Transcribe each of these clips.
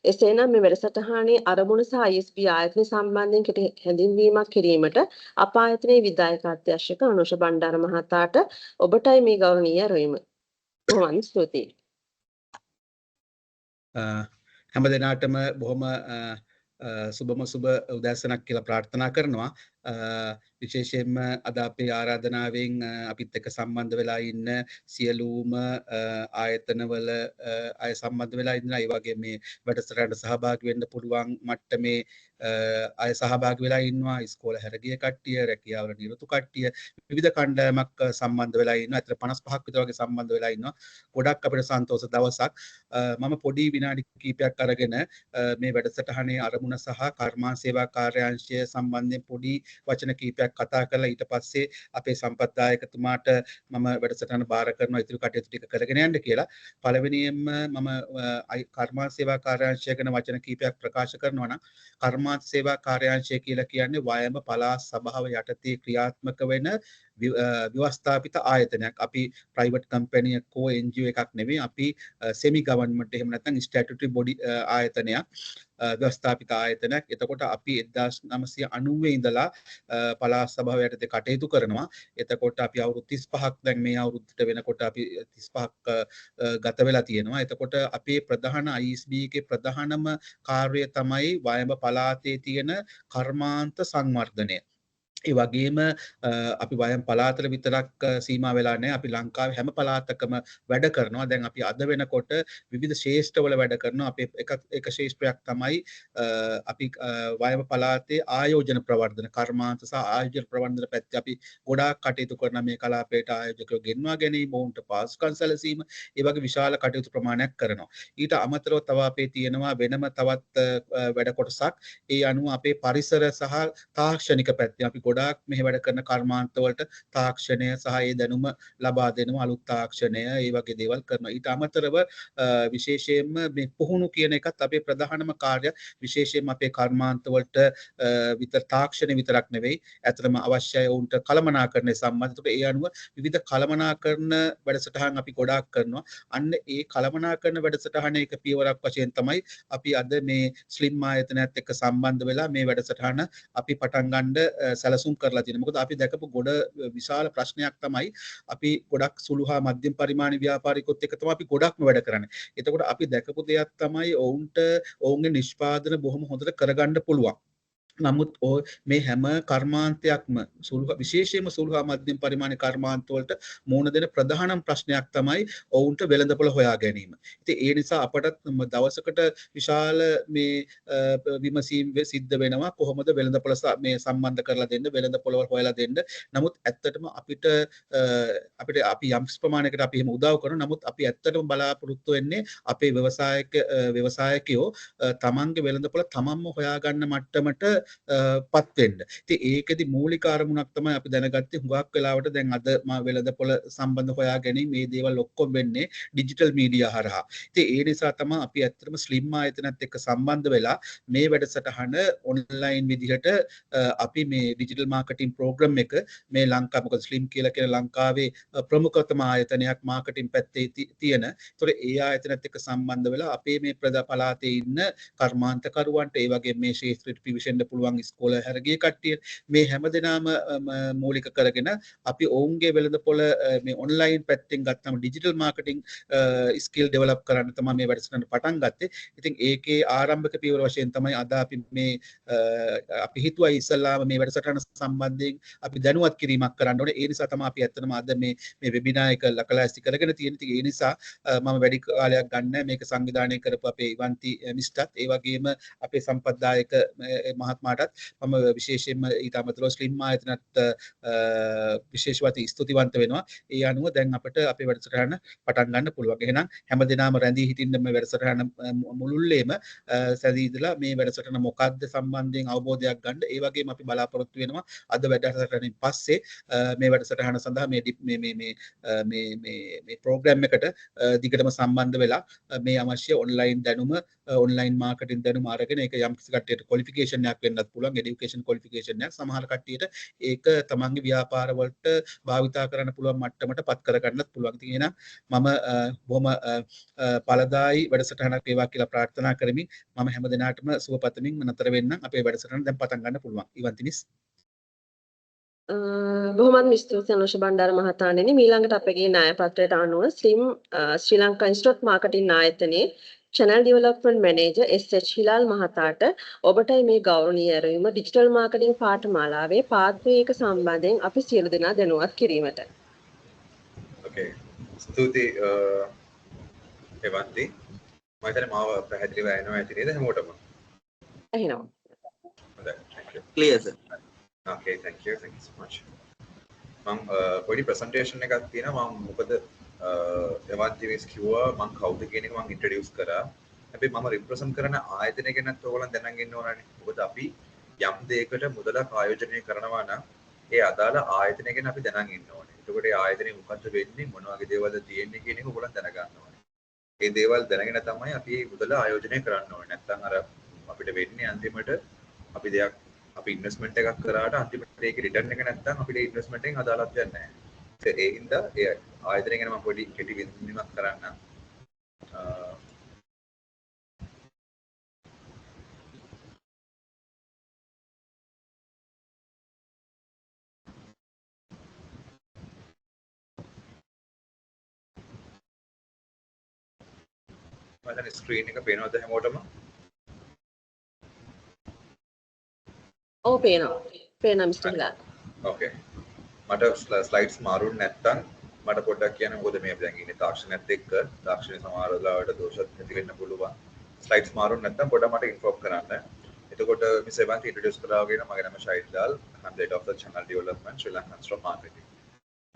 එසේනම් මේ වැඩසටහනේ අරමුණ සහ ISB ආයතන සම්බන්ධයෙන් කෙටි හැඳින්වීමක් කිරීමට අප ආයතනයේ විධායක අධ්‍යක්ෂක අනුෂ බණ්ඩාර මහතාට ඔබටයි මේ ගෞරවනීය ඇරයුම. බොහොම ස්තුතියි. හැම දිනාටම බොහොම සුබම සුබ උදෑසනක් කියලා ප්‍රාර්ථනා කරනවා. විශේෂයෙන්ම අද අපේ ආරාධනාවෙන් අපිත් එක්ක සම්බන්ධ වෙලා ඉන්න සියලුම ආයතනවල අය සම්බන්ධ වෙලා ඉන්නවා. ඒ වගේ මේ වැඩසටහනට සහභාගී වෙන්න පුළුවන් මට්ටමේ අය සහභාගී වෙලා ඉන්නවා. ඉස්කෝල හැරගිය කට්ටිය, රැකියාවල නිරතු කට්ටිය, විවිධ කණ්ඩායමක් සම්බන්ධ වෙලා ඉන්නවා. අතට 55ක් විතර වගේ සම්බන්ධ වෙලා ඉන්නවා. ගොඩක් අපිට සන්තෝෂ දවසක්. මම පොඩි විනාඩි කිහිපයක් අරගෙන මේ වැඩසටහනේ අරමුණ සහ කර්මාන්ත සේවා කාර්යාංශය සම්බන්ධයෙන් පොඩි වචන කිහිපයක් කතා කරලා ඊට පස්සේ අපේ සම්පත්දායකතුමාට මම වැඩසටහන බාර කරනවා ඉතුරු කටයුතු ටික කරගෙන යන්න කියලා. පළවෙනියෙන්ම මම කර්මාන්ත සේවා කාර්යාංශය ගැන වචන කිහිපයක් ප්‍රකාශ කරනවා නම් කර්මාන්ත සේවා කාර්යාංශය කියලා කියන්නේ වයඹ පළාත් සභාව යටතේ ක්‍රියාත්මක වෙන ව්‍යවස්ථාපිත ආයතනයක්. අපි ප්‍රයිවට් කම්පැනි එකෝ NGO එකක් නෙවෙයි. අපි සෙමි ගවර්න්මන්ට් එහෙම නැත්නම් ස්ටැටුටරි බොඩි ආයතනයක්. ව්‍යවස්ථාපිත ආයතනයක්. එතකොට අපි 1990 ඉඳලා පළාත් සභාව යටතේ කටයුතු කරනවා. එතකොට අපි අවුරුදු 35ක් දැන් මේ අවුරුද්දට වෙනකොට අපි 35ක් ගත වෙලා තියෙනවා. එතකොට අපේ ප්‍රධාන ISB එකේ ප්‍රධානම කාර්යය තමයි වයඹ පළාතේ තියෙන කර්මාන්ත සංවර්ධනය. ඒ වගේම අපි වයම් පළාතට විතරක් සීමා වෙලා නැහැ. අපි ලංකාවේ හැම පළාතකම වැඩ කරනවා. දැන් අපි අද වෙනකොට විවිධ ශේෂ්ඨවල වැඩ කරනවා. අපේ එක ශේෂ්ත්‍රයක් තමයි අපි වයම් පළාතේ ආයෝජන ප්‍රවර්ධන කර්මාන්ත සහ ආයෝජන ප්‍රවර්ධන පැත්තේ අපි ගොඩාක් කටයුතු කරන මේ කලාපයට ආයෝජකයෝ ගෙන්වා ගැනීම, ඔවුන්ට පාසුකම් සැලසීම, ඒ වගේ විශාල කටයුතු ප්‍රමාණයක් කරනවා. ඊට අමතරව තව අපේ තියෙනවා වෙනම තවත් වැඩ කොටසක්. ඒ අනුව අපේ පරිසර සහ තාක්ෂණික පැත්තේ අපි ගොඩාක් මෙහි වැඩ කරන කර්මාන්තවලට තාක්ෂණය සහ ඒ දැනුම ලබා දෙනවා. අලුත් තාක්ෂණය ඒ වගේ දේවල් කරනවා. ඊට අමතරව විශේෂයෙන්ම මේ පුහුණු කියන එකත් අපේ ප්‍රධානම කාර්යය. විශේෂයෙන්ම අපේ කර්මාන්තවලට විතර තාක්ෂණ විතරක් නෙවෙයි, ඇත්තටම අවශ්‍යයි වුන්ට කළමනාකරණය සම්බන්ධ. ඒ අනුව විවිධ කළමනාකරණ වැඩසටහන් අපි ගොඩාක් කරනවා. අන්න ඒ කළමනාකරණ වැඩසටහන එක පියවරක් වශයෙන් තමයි අපි අද මේ ස්ලිම් ආයතනයත් එක්ක සම්බන්ධ වෙලා මේ වැඩසටහන අපි පටන් ගන්න සැලසුම් කරලා තියෙනවා. මොකද අපි දැකපු ගොඩ විශාල ප්‍රශ්නයක් තමයි අපි ගොඩක් සුළු හා මධ්‍යම පරිමාණ ව්‍යාපාරිකයොත් එක්ක තමයි අපි ගොඩක්ම වැඩ කරන්නේ. එතකොට අපි දැකපු දෙයක් තමයි ඔවුන්ට ඔවුන්ගේ නිෂ්පාදන බොහොම හොඳට කරගන්න පුළුවන්. නමුත් මේ හැම කර්මාන්තයක්ම විශේෂයෙන්ම සුළු හා මධ්‍යම පරිමාණ කර්මාන්ත වලට මුහුණ දෙන ප්‍රධානම ප්‍රශ්නයක් තමයි ඔවුන්ට වෙළඳපොළ හොයා ගැනීම. ඉතින් ඒ නිසා අපට දවසකට විශාල මේ විමසීම් සිද්ධ වෙනවා කොහොමද වෙළඳපොළ මේ සම්බන්ධ කරලා දෙන්න, වෙළඳපොළ හොයලා දෙන්න. නමුත් ඇත්තටම අපිට අපි යම් ප්‍රමාණයකට අපි එහෙම උදව් කරනවා. නමුත් අපි ඇත්තටම බලාපොරොත්තු වෙන්නේ අපේ ව්‍යවසායකයෝ තමන්ගේ වෙළඳපොළ තමන්ම හොයාගන්න මට්ටමට පත් වෙන්න. ඉතින් ඒකෙදි මූලික අරමුණක් තමයි අපි දැනගත්තේ හුඟක් වෙලාවට දැන් අද මා වෙළඳපොළ සම්බන්ධ හොයා ගැනීම මේ දේවල් ඔක්කොම වෙන්නේ ඩිජිටල් මීඩියා හරහා. ඉතින් ඒ නිසා තමයි අපි ඇත්තටම ස්ලිම් ආයතනත් එක්ක සම්බන්ධ වෙලා මේ වැඩසටහන ඔන්ලයින් විදිහට අපි මේ ඩිජිටල් මාකටිං ප්‍රෝග්‍රෑම් එක මේ ලංකාව මොකද ස්ලිම් කියලා කියන ලංකාවේ ප්‍රමුඛතම ආයතනයක් මාකටිං පැත්තේ තියෙන. ඒතොර ඒ ආයතනත් එක්ක සම්බන්ධ වෙලා අපේ මේ පළාතේ ඉන්න කර්මාන්තකරුවන්ට ඒ වගේ මේ ශේත්‍රයට පිවිසෙන්න පුළුවන් ඉස්කෝල හැරගිය කට්ටිය මේ හැමදෙනාම මූලික කරගෙන අපි ඔවුන්ගේ වෙළඳපොළ මේ ඔන්ලයින් පැත්තෙන් ගත්තම ඩිජිටල් මාකටිං ස්කිල් ඩෙවලොප් කරන්න තමයි මේ වැඩසටහන පටන් ගත්තේ. ඉතින් ඒකේ ආරම්භක පියවර වශයෙන් තමයි අද අපි මේ අපි හිතුවා ඉස්සල්ලාම මේ වැඩසටහන සම්බන්ධයෙන් අපි දැනුවත් කිරීමක් කරන්න ඕනේ. ඒ නිසා තමයි අපි ඇත්තටම අද මේ වෙබිනාර් එක ලකලාස්ති කරගෙන තියෙන්නේ. ඉතින් ඒ නිසා මම වැඩි කාලයක් ගන්න මේක සංවිධානය කරපු අපේ ඉවන්ති මිස්ටත් ඒ වගේම අපේ සම්පත්දායක මහත්මයාටත් මම විශේෂයෙන්ම ඊට අමතරව ස්ලිම් ආයතනත් විශේෂවත් ස්තුතිවන්ත වෙනවා. ඒ අනුව දැන් අපිට අපේ වැඩසටහන පටන් ගන්න පුළුවන්. එහෙනම් හැමදෙනාම රැඳී හිටින්න මේ වැඩසටහන මුළුල්ලේම සැදී ඉඳලා මේ වැඩසටහන මොකක්ද සම්බන්ධයෙන් අවබෝධයක් ගන්න. ඒ වගේම අපි බලාපොරොත්තු වෙනවා අද වැඩසටහනින් පස්සේ මේ වැඩසටහන සඳහා මේ ප්‍රෝග්‍රෑම් එකට දිගටම සම්බන්ධ වෙලා මේ අවශ්‍ය ඔන්ලයින් දැනුම ඔන්ලයින් මාකටිං දැනුම අරගෙන ඒක යම් කිසි කට්ටියට ක්වොලිෆිකේෂන් එකක් වෙන්න වෙන්නත් පුළුවන් এডুকেෂන් ක්වොලිෆිකේෂන් එකක් සමහර කට්ටියට ඒක තමන්ගේ ව්‍යාපාර වලට භාවිතා කරන්න පුළුවන් මට්ටමට පත් කර ගන්නත් පුළුවන්. ඉතින් එහෙනම් මම බොහොම ඵලදායි වැඩසටහනක් වේවා කියලා ප්‍රාර්ථනා කරමින් මම හැම දිනාටම සුබ පතමින් නතර වෙන්නම්. අපේ වැඩසටහන දැන් පටන් ගන්න පුළුවන්. ඉවන්තිනිස් බොහොමත්ම ස්තුතියි අනුෂ බණ්ඩාර මහතාණෙනි. ඊළඟට අපගේ ණය පත්‍රයට අනුව ශ්‍රී ලංකා ඉන්ස්ටිටියුට් මාකටිං ආයතනයේ channel development manager SH හිලාල් මහතාට ඔබටයි මේ ගෞරවනීය ඇරයුම ඩිජිටල් මාකටිං පාඨමාලාවේ පාඩමයක සම්බන්ධයෙන් අපි සියලු දෙනා දැනුවත් කිරීමට. Okay. ස්තුතියි එවන්ති. මම හිතන්නේ මාව පැහැදිලිව ඇහෙනවා ඇති නේද හැමෝටම? ඇහෙනවා. හොඳයි. Thank you. Clear sir. Okay, thank you so much. මම පොඩි presentation එකක් තියෙනවා. මම මොකද එවන්ති මිස් කිව්වා මම කවුද කියන එක මම introduce කරා. හැබැයි මම represent කරන ආයතනය ගැනත් ඔයගොල්ලන් දැනගෙන ඉන්න ඕනනේ. මොකද අපි යම් දෙයකට මුදලක් ආයෝජනය කරනවා නම් ඒ අදාළ ආයතනය ගැන අපි දැනගෙන ඉන්න ඕනේ. එතකොට ඒ ආයතනය මොකද්ද වෙන්නේ මොන වගේ දේවල්ද තියෙන්නේ කියන එක ඔයගොල්ලන් දැනගන්න ඕනේ. ඒ දේවල් දැනගෙන තමයි අපි මේ මුදල ආයෝජනය කරන්න ඕනේ. නැත්නම් අර අපිට වෙන්නේ අන්තිමට අපි දෙයක් අපි ඉන්වෙස්ට්මන්ට් එකක් කරාට අන්තිමට ඒකේ රිටර්න් එක නැත්නම් අපිට ඉන්වෙස්ට්මන්ට් එකෙන් අදාළත්වයක් නැහැ. ඒ හින්දා ඒ ආයතනය ගැන මම පොඩි කෙටි විමර්ශනයක් කරන්නම්. මම ස්ක්‍රීන් එක පේනවද හැමෝටම? ඔව් පේනවා. පේනවා මිස්ටර් හිලාල්. ඕකේ. මට ස්ලයිඩ්ස් මාරුනේ නැත්තම් මට පොඩ්ඩක් කියන්න මොකද මේ දැන් ඉන්නේ තාක්ෂණයත් එක්ක තාක්ෂණයේ සමහර වෙලාවට දෝෂත් ඇති වෙන්න පුළුවන්. ස්ලයිඩ්ස් මාරුනේ නැත්තම් පොඩ්ඩක් මට ඉන්ෆෝම් කරන්න. එතකොට මිස් එවන්ති ඉන්ට්‍රොඩියුස් කරලා වගේ නම් මගේ නම ශෛල් දාල්. I'm the head of the channel development Sri Lankan Stock Marketing.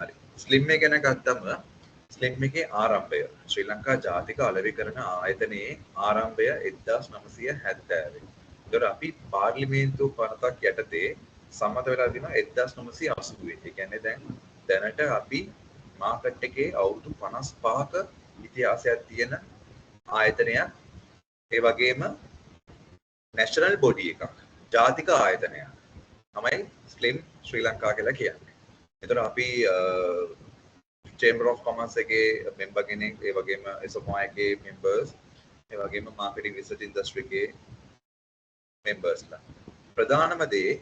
හරි. ස්ලිම් එක ගැන ගත්තම ස්ලිම් එකේ ආරම්භය ශ්‍රී ලංකා ජාතික අලෙවිකරණ ආයතනයේ ආරම්භය 1970. ඒතර අපි පාර්ලිමේන්තු පනතක් යටතේ සම්මත වෙලා තිනවා 1980. ඒ කියන්නේ දැනට අපි මාකට් එකේ අවුරුදු 55ක ඉතිහාසයක් තියෙන ආයතනයක්. ඒ වගේම නැෂනල් බොඩි එකක්. ජාතික ආයතනයක්. තමයි ස්ලිම් ශ්‍රී ලංකා කියලා කියන්නේ. ඒතර අපි Chamber of Commerce එකේ member කෙනෙක්, ඒ වගේම SOMA එකේ members, ඒ වගේම marketing research industry එකේ members ලා. ප්‍රධානම දේ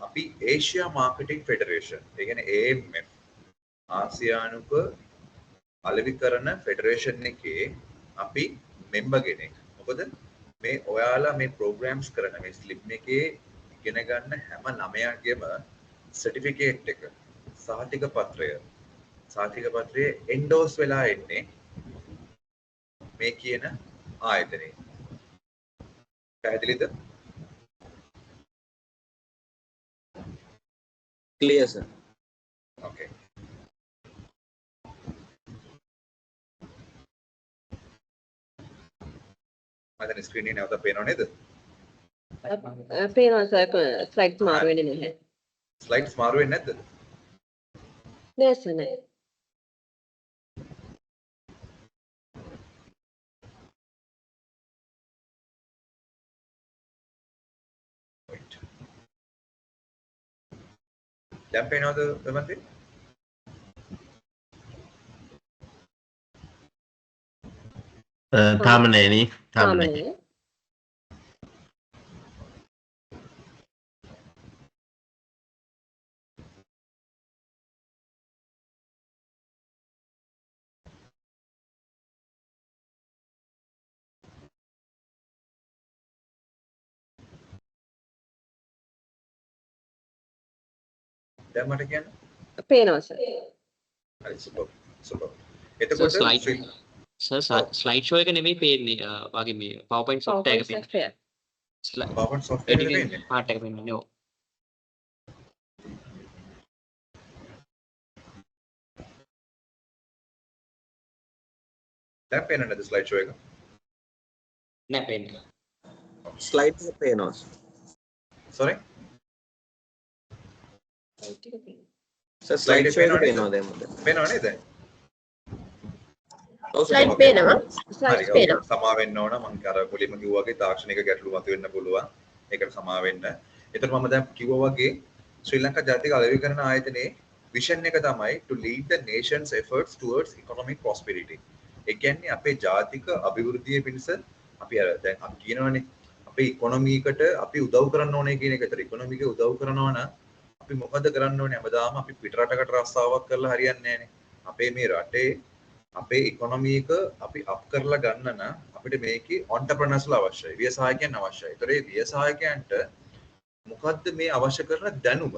අපි Asia Marketing Federation, ඒ කියන්නේ AMF, ආසියානුක අලෙවිකරණ ෆෙඩරේෂන් එකේ අපි member කෙනෙක්. මොකද මේ ඔයාලා මේ programs කරන මේ ස්ලිම් එකේ ඉගෙන ගන්න හැම ළමයාගේම certificate එක, සහතික පත්‍රයේ endorse වෙලා එන්නේ මේ කියන ආයතනයේ. පැහැදිලිද? Clear sir. Okay. මම ස්ක්‍රීන් එකේ නැවත පේනව නේද? පේනවා සර් ස්ලයිඩ්ස් මාරු වෙන්නේ නැහැ. ස්ලයිඩ්ස් මාරු වෙන්නේ නැද්ද? නෑ සර් නෑ. දැන් පේනවද එමන්ති? තාම නෑනේ. තාම නෑ. නෑ. දැන් මට කියන්න. පේනවා සර්. හරි සුපර්. Sir, එතකොට slide show එක නෙමෙයි පේන්නේ. වගේ මේ PowerPoint software එක පේන්නේ. software. PowerPoint software එකේ Editing පේන්නේ. part එක පේන්නේ. ඔව්. දැන් පේන්නේ නැද්ද slide show එක? නෑ පේන්නේ. Slide එක පේනවා. Sorry? Sir Slide slide එක show එක පේනවද? පේනවා දැන් මට. පේනව නේද? Slide Okay. පේනවා. හරි, ස්ලයිඩ්ස් okay. පේනවා. සමා වෙන්න ඕන. මම අර මුලින්ම කිව්වා වගේ තාක්ෂණික ගැටලු මතුවෙන්න පුළුවන්. ඒකට සමා වෙන්න. එතකොට මම දැන් කිව්වා වගේ ශ්‍රී ලංකා ජාතික අලෙවිකරණ ආයතනයේ විෂන් එක තමයි to lead the nation's efforts towards economic prosperity. ඒ කියන්නේ අපේ ජාතික අභිවෘද්ධිය පිණිස අපි අර දැන් අපි කියනවනේ අපේ ඉකොනොමි එකට අපි උදව් කරන්න ඕනේ කියන එක. ඒතර ඉකොනොමි එක උදව් කරනවා නම් අපි මොකද කරන්න ඕනේ? හැමදාම අපි පිටරටකට රස්සාවක් කරලා හරියන්නේ නැහැනේ. අපේ මේ රටේ අපේ ඉකොනොමි එක අපි අප් කරලා ගන්න නම් අපිට මේකේ ඔන්ටර්ප්‍රනර්ස්ලා අවශ්‍යයි. ව්‍යවසායකයන් අවශ්‍යයි. ඒතර මේ ව්‍යවසායකයන්ට මොකද්ද මේ අවශ්‍ය කරන දැනුම?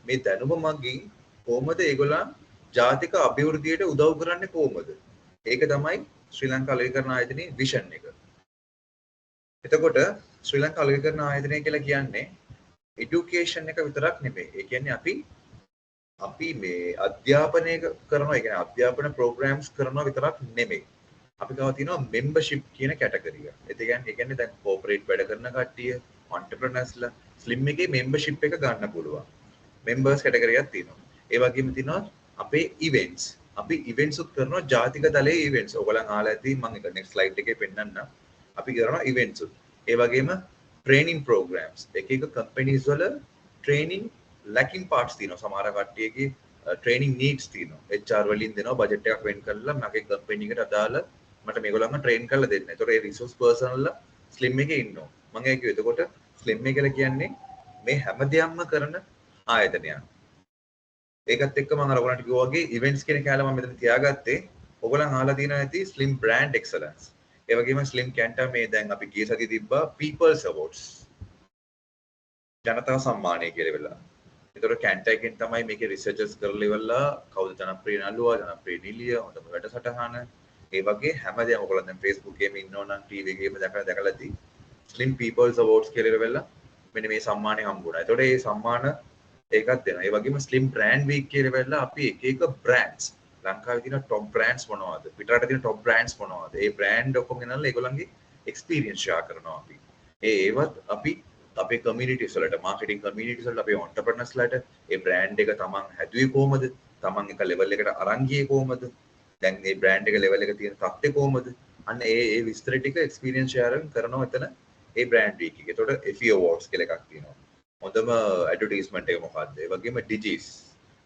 මේ දැනුම මගින් කොහොමද ඒගොල්ලන් ජාතික අභිවෘද්ධියට උදව් කරන්නේ කොහොමද? ඒක තමයි ශ්‍රී ලංකා අලෙවිකරණ ආයතනයේ විෂන් එක. එතකොට ශ්‍රී ලංකා අලෙවිකරණ ආයතනය කියලා කියන්නේ এডুকেෂන් එක විතරක් නෙමෙයි. ඒ කියන්නේ අපි මේ අධ්‍යාපනය කරනවා, ඒ කියන්නේ අධ්‍යාපන ප්‍රෝග්‍රෑම්ස් කරනවා විතරක් නෙමෙයි. අපි ගාව තියෙනවා මෙම්බර්ෂිප් කියන කැටගරිය. ඒ කියන්නේ දැන් කෝපරේට් වැඩ කරන කට්ටිය, ඔන්ටර්ප්‍රනර්ස්ලා ස්ලිම් එකේ මෙම්බර්ෂිප් එක ගන්න පුළුවන්. මෙම්බර්ස් කැටගරියක් තියෙනවා. ඒ වගේම තියෙනවා අපේ ඉවෙන්ට්ස්. අපි ඉවෙන්ට්ස් උත් කරනවා ජාතික තලයේ ඉවෙන්ට්ස්. ඔයගොල්ලන් අහලා ඇති මම එක නෙක්ස්ට් ස්ලයිඩ් එකේ පෙන්නන්නම්. අපි කරනවා ඉවෙන්ට්ස් උත්. ඒ වගේම ට්‍රේනින් ප්‍රෝග්‍රෑම්ස්. එක කම්පැනිස් වල ට්‍රේනින් ලැකින් පාර්ට්ස් තියෙනවා. සමහර කට්ටියගේ ට්‍රේනින් නීඩ්ස් තියෙනවා. HR වලින් දෙනවා බජට් එකක් වෙන් කරලා මගේ කම්පැනි එකට අදාළ මට මේගොල්ලන්ව ට්‍රේන් කරලා දෙන්න. ඒතකොට ඒ රිසෝස් පර්සන්ලා ස්ලිම් එකේ ඉන්නවා. මම ඒ කිව්වේ එතකොට ස්ලිම් එක කියලා කියන්නේ මේ හැම දෙයක්ම කරන ආයතනයක්. ඒකත් එක්ක මම අර ඔයගලන්ට කිව්වා වගේ ඉවෙන්ට්ස් කියන කැලේ මම මෙතන තියාගත්තේ. ඔයගලන් අහලා තියෙනවා ඇති ස්ලිම් බ්‍රෑන්ඩ් එක්සලන්ස්. ඒ වගේම ස්ලිම් කැන්ටා මේ දැන් අපි ගිය සතියේ තිබ්බා පීපල්ස් අවෝඩ්ස්. ජනතා සම්මානය කියලා වෙලා. ඒතකොට කැන්ටා එකෙන් තමයි මේකේ රිසර්චර්ස් කරලා ඉවරලා කවුද ජනප්‍රිය නළුවා, ජනප්‍රිය නිලිය, හොඳම වැඩසටහන. ඒ වගේ හැමදේම ඔයගොල්ලෝ දැන් Facebook එකේම ඉන්නවනම් TV එකේම දැකලා ඇති ස්ලිම් පීපල්ස් අවෝඩ්ස් කියලා වෙලා මෙන්න මේ සම්මානය හම්බුණා. ඒතකොට මේ සම්මාන ඒකත් දෙනවා. ඒ වගේම ස්ලිම් බ්‍රෑන්ඩ් වීක් කියලා වෙලා අපි එක බ්‍රෑන්ඩ්ස් ලංකාවේ තියෙන টොප් බ්‍රෑන්ඩ්ස් මොනවද? පිටරට තියෙන টොප් බ්‍රෑන්ඩ්ස් මොනවද? ඒ බ්‍රෑන්ඩ් ඔක්කොම ගෙනල්ලා ඒගොල්ලන්ගේ එක්ස්පීරියන්ස් ෂෙයා කරනවා අපි. ඒවත් අපි අපේ කමියුනිටිස් වලට, මාකටිං කමියුනිටිස් වලට, අපේ ඔන්ටර්ප්‍රනර්ස්ලාට ඒ බ්‍රෑන්ඩ් එක තමන් හැදුවේ කොහොමද? තමන් එක ලෙවල් එකට අරන් ගියේ කොහොමද? දැන් මේ බ්‍රෑන්ඩ් එක ලෙවල් එක තියෙන තත්ත්වය කොහොමද? අන්න ඒ විස්තර ටික එක්ස්පීරියන්ස් ෂෙයාරින් කරනවා එතන ඒ බ්‍රෑන්ඩ් වීක් එකේ. ඒතකොට FE awards කියලා එකක් තියෙනවා. හොඳම ඇඩ්වර්ටයිස්මන්ට් එක මොකක්ද? ඒ වගේම ඩිජිස්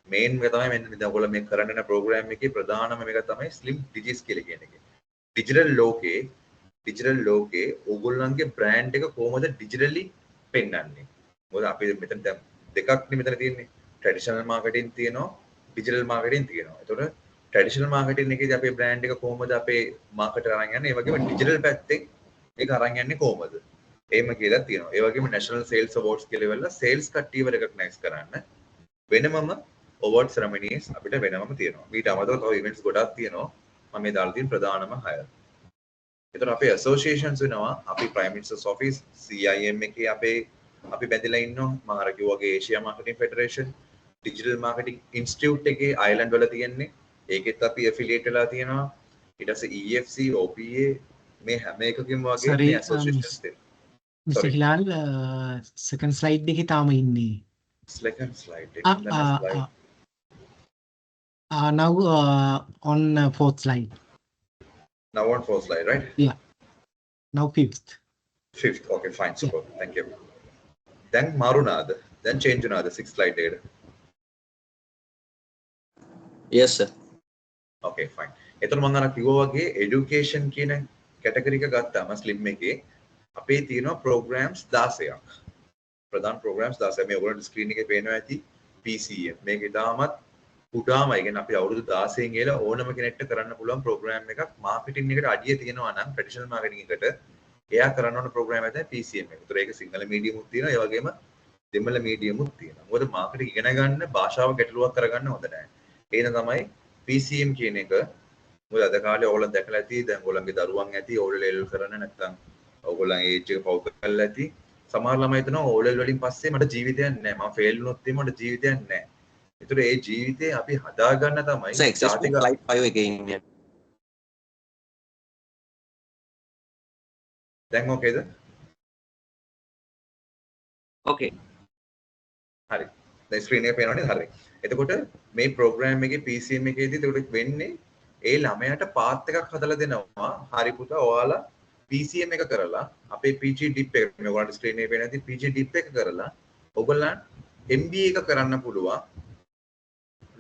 මේන් එක තමයි මෙන්න දැන් ඔයගොල්ලෝ මේ කරන්න යන ප්‍රෝග්‍රෑම් එකේ ප්‍රධානම එක තමයි ස්ලිම් ඩිජිස් කියලා කියන එක. ඩිජිටල් ලෝකේ ඕගොල්ලන්ගේ බ්‍රෑන්ඩ් එක කොහොමද ඩිජිටලි පෙන්වන්නේ? මොකද අපි මෙතන දැන් දෙකක් නේ මෙතන තියෙන්නේ. ට්‍රැඩිෂනල් මාකටිං තියෙනවා, ඩිජිටල් මාකටිං තියෙනවා. ඒතකොට ට්‍රැඩිෂනල් මාකටිං එකේදී අපේ බ්‍රෑන්ඩ් එක කොහොමද අපේ මාකට් අරන් යන්නේ? ඒ වගේම ඩිජිටල් පැත්තෙන් ඒක අරන් යන්නේ කොහොමද? එහෙම කියලා තියෙනවා. ඒ වගේම National Sales Awards කියලා වෙලා sales කට්ටියව recognize කරන්න වෙනමම award ceremonies අපිට වෙනමම තියෙනවා. ඊට අමතරව තව events ගොඩක් තියෙනවා. මම මේ දාලා තියෙන ප්‍රධානම 6. ඒතර අපේ associations වෙනවා. අපි Prime Minister's Office CIM එකේ අපි බැඳලා ඉන්නවා. මම අර කිව්වාගේ Asia Marketing Federation, Digital Marketing Institute එකේ Ireland වල තියෙන්නේ. ඒකෙත් අපි affiliate වෙලා තියෙනවා. ඊට පස්සේ EFC, OPA මේ හැම එකකින්ම වගේ මේ associations තියෙනවා. Mr. Hilal, second slide එකේ තාම ඉන්නේ. Second slide. Now on fourth slide. Now on fourth slide, right? Yeah. Now fifth. Fifth. Okay, fine. Super. Thank you. Then Marunad. Then change another sixth slide later. Yes, sir. Okay, fine. එතන මම අර කිව්වා වගේ education කියන category එක ගත්තාම slim එකේ අපේ තියෙනවා programs 16ක්. ප්‍රධාන programs 16. මේ ඔයගොල්ලන්ට ස්ක්‍රීන් එකේ පේනවා ඇති PCM. මේක ඉතාමත් කුඩාම, ඒ කියන්නේ අපි අවුරුදු 16 කියලා ඕනම කෙනෙක්ට කරන්න පුළුවන් program එකක්. මාකටිං එකට අඩිය තියෙනවා නම් ට්‍රැඩිෂනල් මාකටිං එකට එයා කරන්න ඕන program එක තමයි PCM එක. ඒතර ඒක සිංහල මීඩියම් උත් තියෙනවා, ඒ වගේම දෙමළ මීඩියම් උත් තියෙනවා. මොකද මාකටිං ඉගෙන ගන්න භාෂාව ගැටලුවක් කරගන්න හොඳ නැහැ. ඒන තමයි PCM කියන එක. මොකද අද කාලේ ඕගොල්ලෝ දැකලා ඇති, දැන් ඕගොල්ලන්ගේ දරුවන් ඇති ඕල් ලෙවල් කරන නැත්නම් ඕගොල්ලන් ඒජ් එක පව් කරලා ඇති. සමහර ළමයි හිතනවා ඕල් ලෙවල් වලින් පස්සේ මට ජීවිතයක් නැහැ. මම ෆේල් වුණොත් එහෙම මට ජීවිතයක් නැහැ. ඒතර ඒ ජීවිතේ අපි හදාගන්න තමයි ජාතික slide 5 එකේ ඉන්නේ. දැන් ඕකේද? Okay. හරි. දැන් ස්ක්‍රීන් එක පේනවනේ හරි. එතකොට මේ ප්‍රෝග්‍රෑම් එකේ PCM එකේදී එතකොට වෙන්නේ ඒ ළමයාට පාත් එකක් හදලා දෙනවා. හරි පුතා ඔයාලා PCM එක කරලා අපේ PG dip එක මේ ඔයාලට ස්ක්‍රීන් එකේ පේන ඇති PG dip එක කරලා ඔයගොල්ලන් MBA එක කරන්න පුළුවන්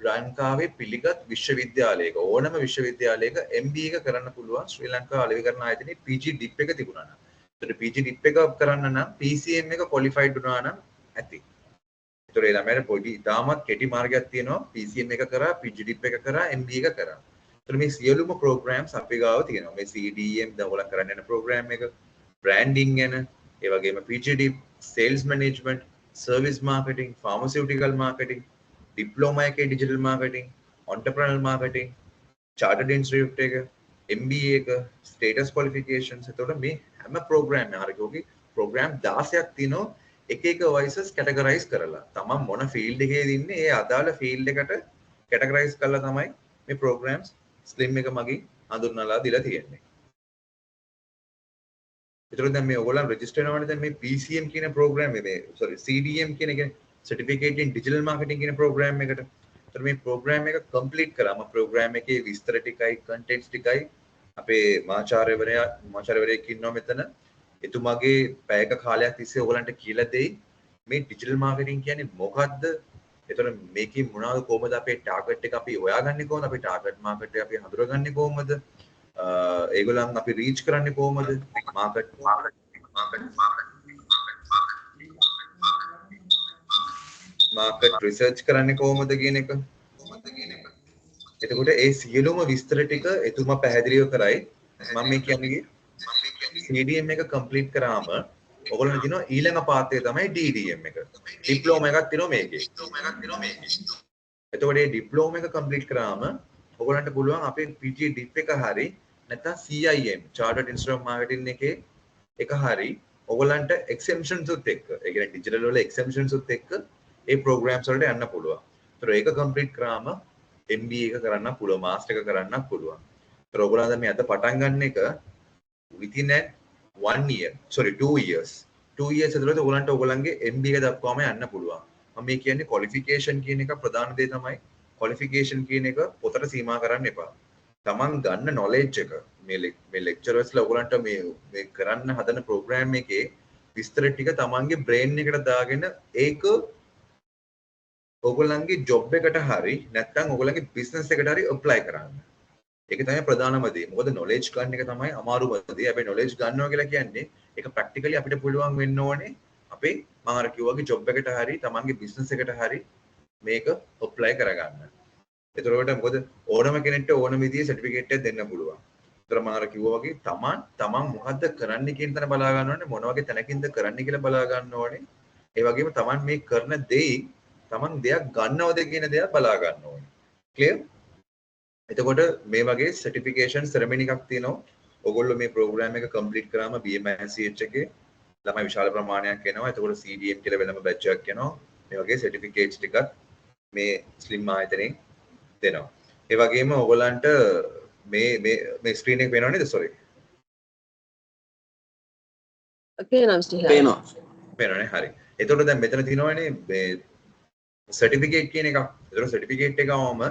ලංකාවේ පිළිගත් විශ්වවිද්‍යාලයක ඕනම විශ්වවිද්‍යාලයක MBA එක කරන්න පුළුවන් ශ්‍රී ලංකා අලෙවිකරණ ආයතනයේ PG DIP එක තිබුණා නම්. ඒතර PG DIP එක කරන්න නම් PCM එක qualified වුණා නම් ඇති. ඒතර ඒ ළමයට පොඩි ඉතාමත් කෙටි මාර්ගයක් තියෙනවා PCM එක කරා PG DIP එක කරා MBA එක කරා. ඒතර මේ සියලුම programs අපි ගාව තියෙනවා. මේ CDM දැන් ඔයගොල්ලෝ කරන්න යන program එක branding ගැන ඒ වගේම PG DIP sales management service marketing pharmaceutical marketing diploma එකේ digital marketing entrepreneurial marketing chartered institute එක MBA එක status qualifications එතකොට මේ හැම program එකකෝගේ program 16ක් තියෙනවා එක එක voices categorize කරලා තමන් මොන field එකේද ඉන්නේ ඒ අදාළ field එකට categorize කරලා තමයි මේ programs slim එක මගින් හඳුන්වලා දීලා තියෙන්නේ. ඒතකොට දැන් මේ ඔයගොල්ලන් register වෙනවනේ දැන් මේ PCM කියන program මේ CDM කියන එක certificate in digital marketing කියන program එකට. ඒතර මේ program එක complete කරාම program එකේ විස්තර ටිකයි contents ටිකයි අපේ මාචාර්යවරයෙක් ඉන්නවා මෙතන. එතුමාගේ පැයක කාලයක් තිස්සේ ඔයගලන්ට කියලා දෙයි මේ digital marketing කියන්නේ මොකක්ද? ඒතර මේකේ මොනවද කොහොමද අපේ target එක අපි හොයාගන්නේ කොහොමද? අපේ target market එක අපි හඳුනාගන්නේ කොහොමද? ඒගොල්ලන් අපි reach කරන්නේ කොහොමද? market research කරන්නේ කොහොමද කියන එක. එතකොට ඒ සියලුම විස්තර ටික එතුමා පැහැදිලිව කරයි. මම මේ කියන්නේ CDM එක complete කරාම ඔයගොල්ලන් දිනවා ඊළඟ පාර්ට් එක තමයි DDM එක. ඩිප්ලෝමා එකක් තියෙනවා මේකේ. එතකොට මේ ඩිප්ලෝමා එක complete කරාම ඔයගොල්ලන්ට පුළුවන් අපේ PG DIP එක හරි නැත්නම් CIM Chartered Institute of Marketing එකේ එක හරි ඔයගොල්ලන්ට exemptions උත් එක්ක ඒ කියන්නේ digital වල exemptions උත් එක්ක ඒ programs වලට යන්න පුළුවන්. ඒතර ඒක complete කරාම MBA එක කරන්න පුළුවන්, master එක කරන්න පුළුවන්. ඒතර ඔයගොල්ලන් දැන් මේ අද පටන් ගන්න එක within 2 years. 2 years ඇතුළත ඔයගොල්ලන්ට ඔයගොල්ලන්ගේ MBA එක දක්වාම යන්න පුළුවන්. මම මේ කියන්නේ qualification කියන එක ප්‍රධාන දේ තමයි. qualification කියන එක පොතට සීමා කරන්න එපා. තමන් ගන්න knowledge එක මේ lecturers ලා ඔයගොල්ලන්ට මේ කරන්න හදන program එකේ විස්තර ටික තමන්ගේ brain එකට දාගෙන ඒක ඔයගොල්ලන්ගේ job එකට හරි නැත්නම් ඔයගොල්ලන්ගේ business එකට හරි apply කරන්න. ඒක තමයි ප්‍රධානම දේ. මොකද knowledge ගන්න එක තමයි අමාරුම දේ. හැබැයි knowledge ගන්නවා කියලා කියන්නේ ඒක practically අපිට පුළුවන් වෙන්න ඕනේ අපේ මම අර කිව්වා වගේ job එකට හරි තමන්ගේ business එකට හරි මේක apply කරගන්න. එතකොට මොකද ඕනම කෙනෙක්ට ඕනම විදිහේ certificate එකක් දෙන්න පුළුවන්. ඒතර මම අර කිව්වා වගේ තමන් මොකද්ද කරන්න කියන තැන බලා ගන්න ඕනේ මොන වගේ තැනකින්ද කරන්න කියලා බලා ගන්න ඕනේ. ඒ වගේම තමන් මේ කරන දේ තමන් දෙයක් ගන්නවද කියන දේත් බලා ගන්න ඕනේ. ක්ලියර්? එතකොට මේ වගේ certification ceremony එකක් තියෙනවා. ඔයගොල්ලෝ මේ program එක complete කරාම BMICH එකේ ළමයි විශාල ප්‍රමාණයක් එනවා. එතකොට CDM කියලා වෙනම batch එකක් එනවා. මේ වගේ certificates ටිකක් මේ slim ආයතනයෙන් දෙනවා. ඒ වගේම ඔයගොල්ලන්ට මේ screen එක පේනව නේද? sorry. පේනවා. පේනවනේ හරි. එතකොට දැන් මෙතන තියෙනවනේ මේ certificate කියන එක. ඒතර certificate එකවම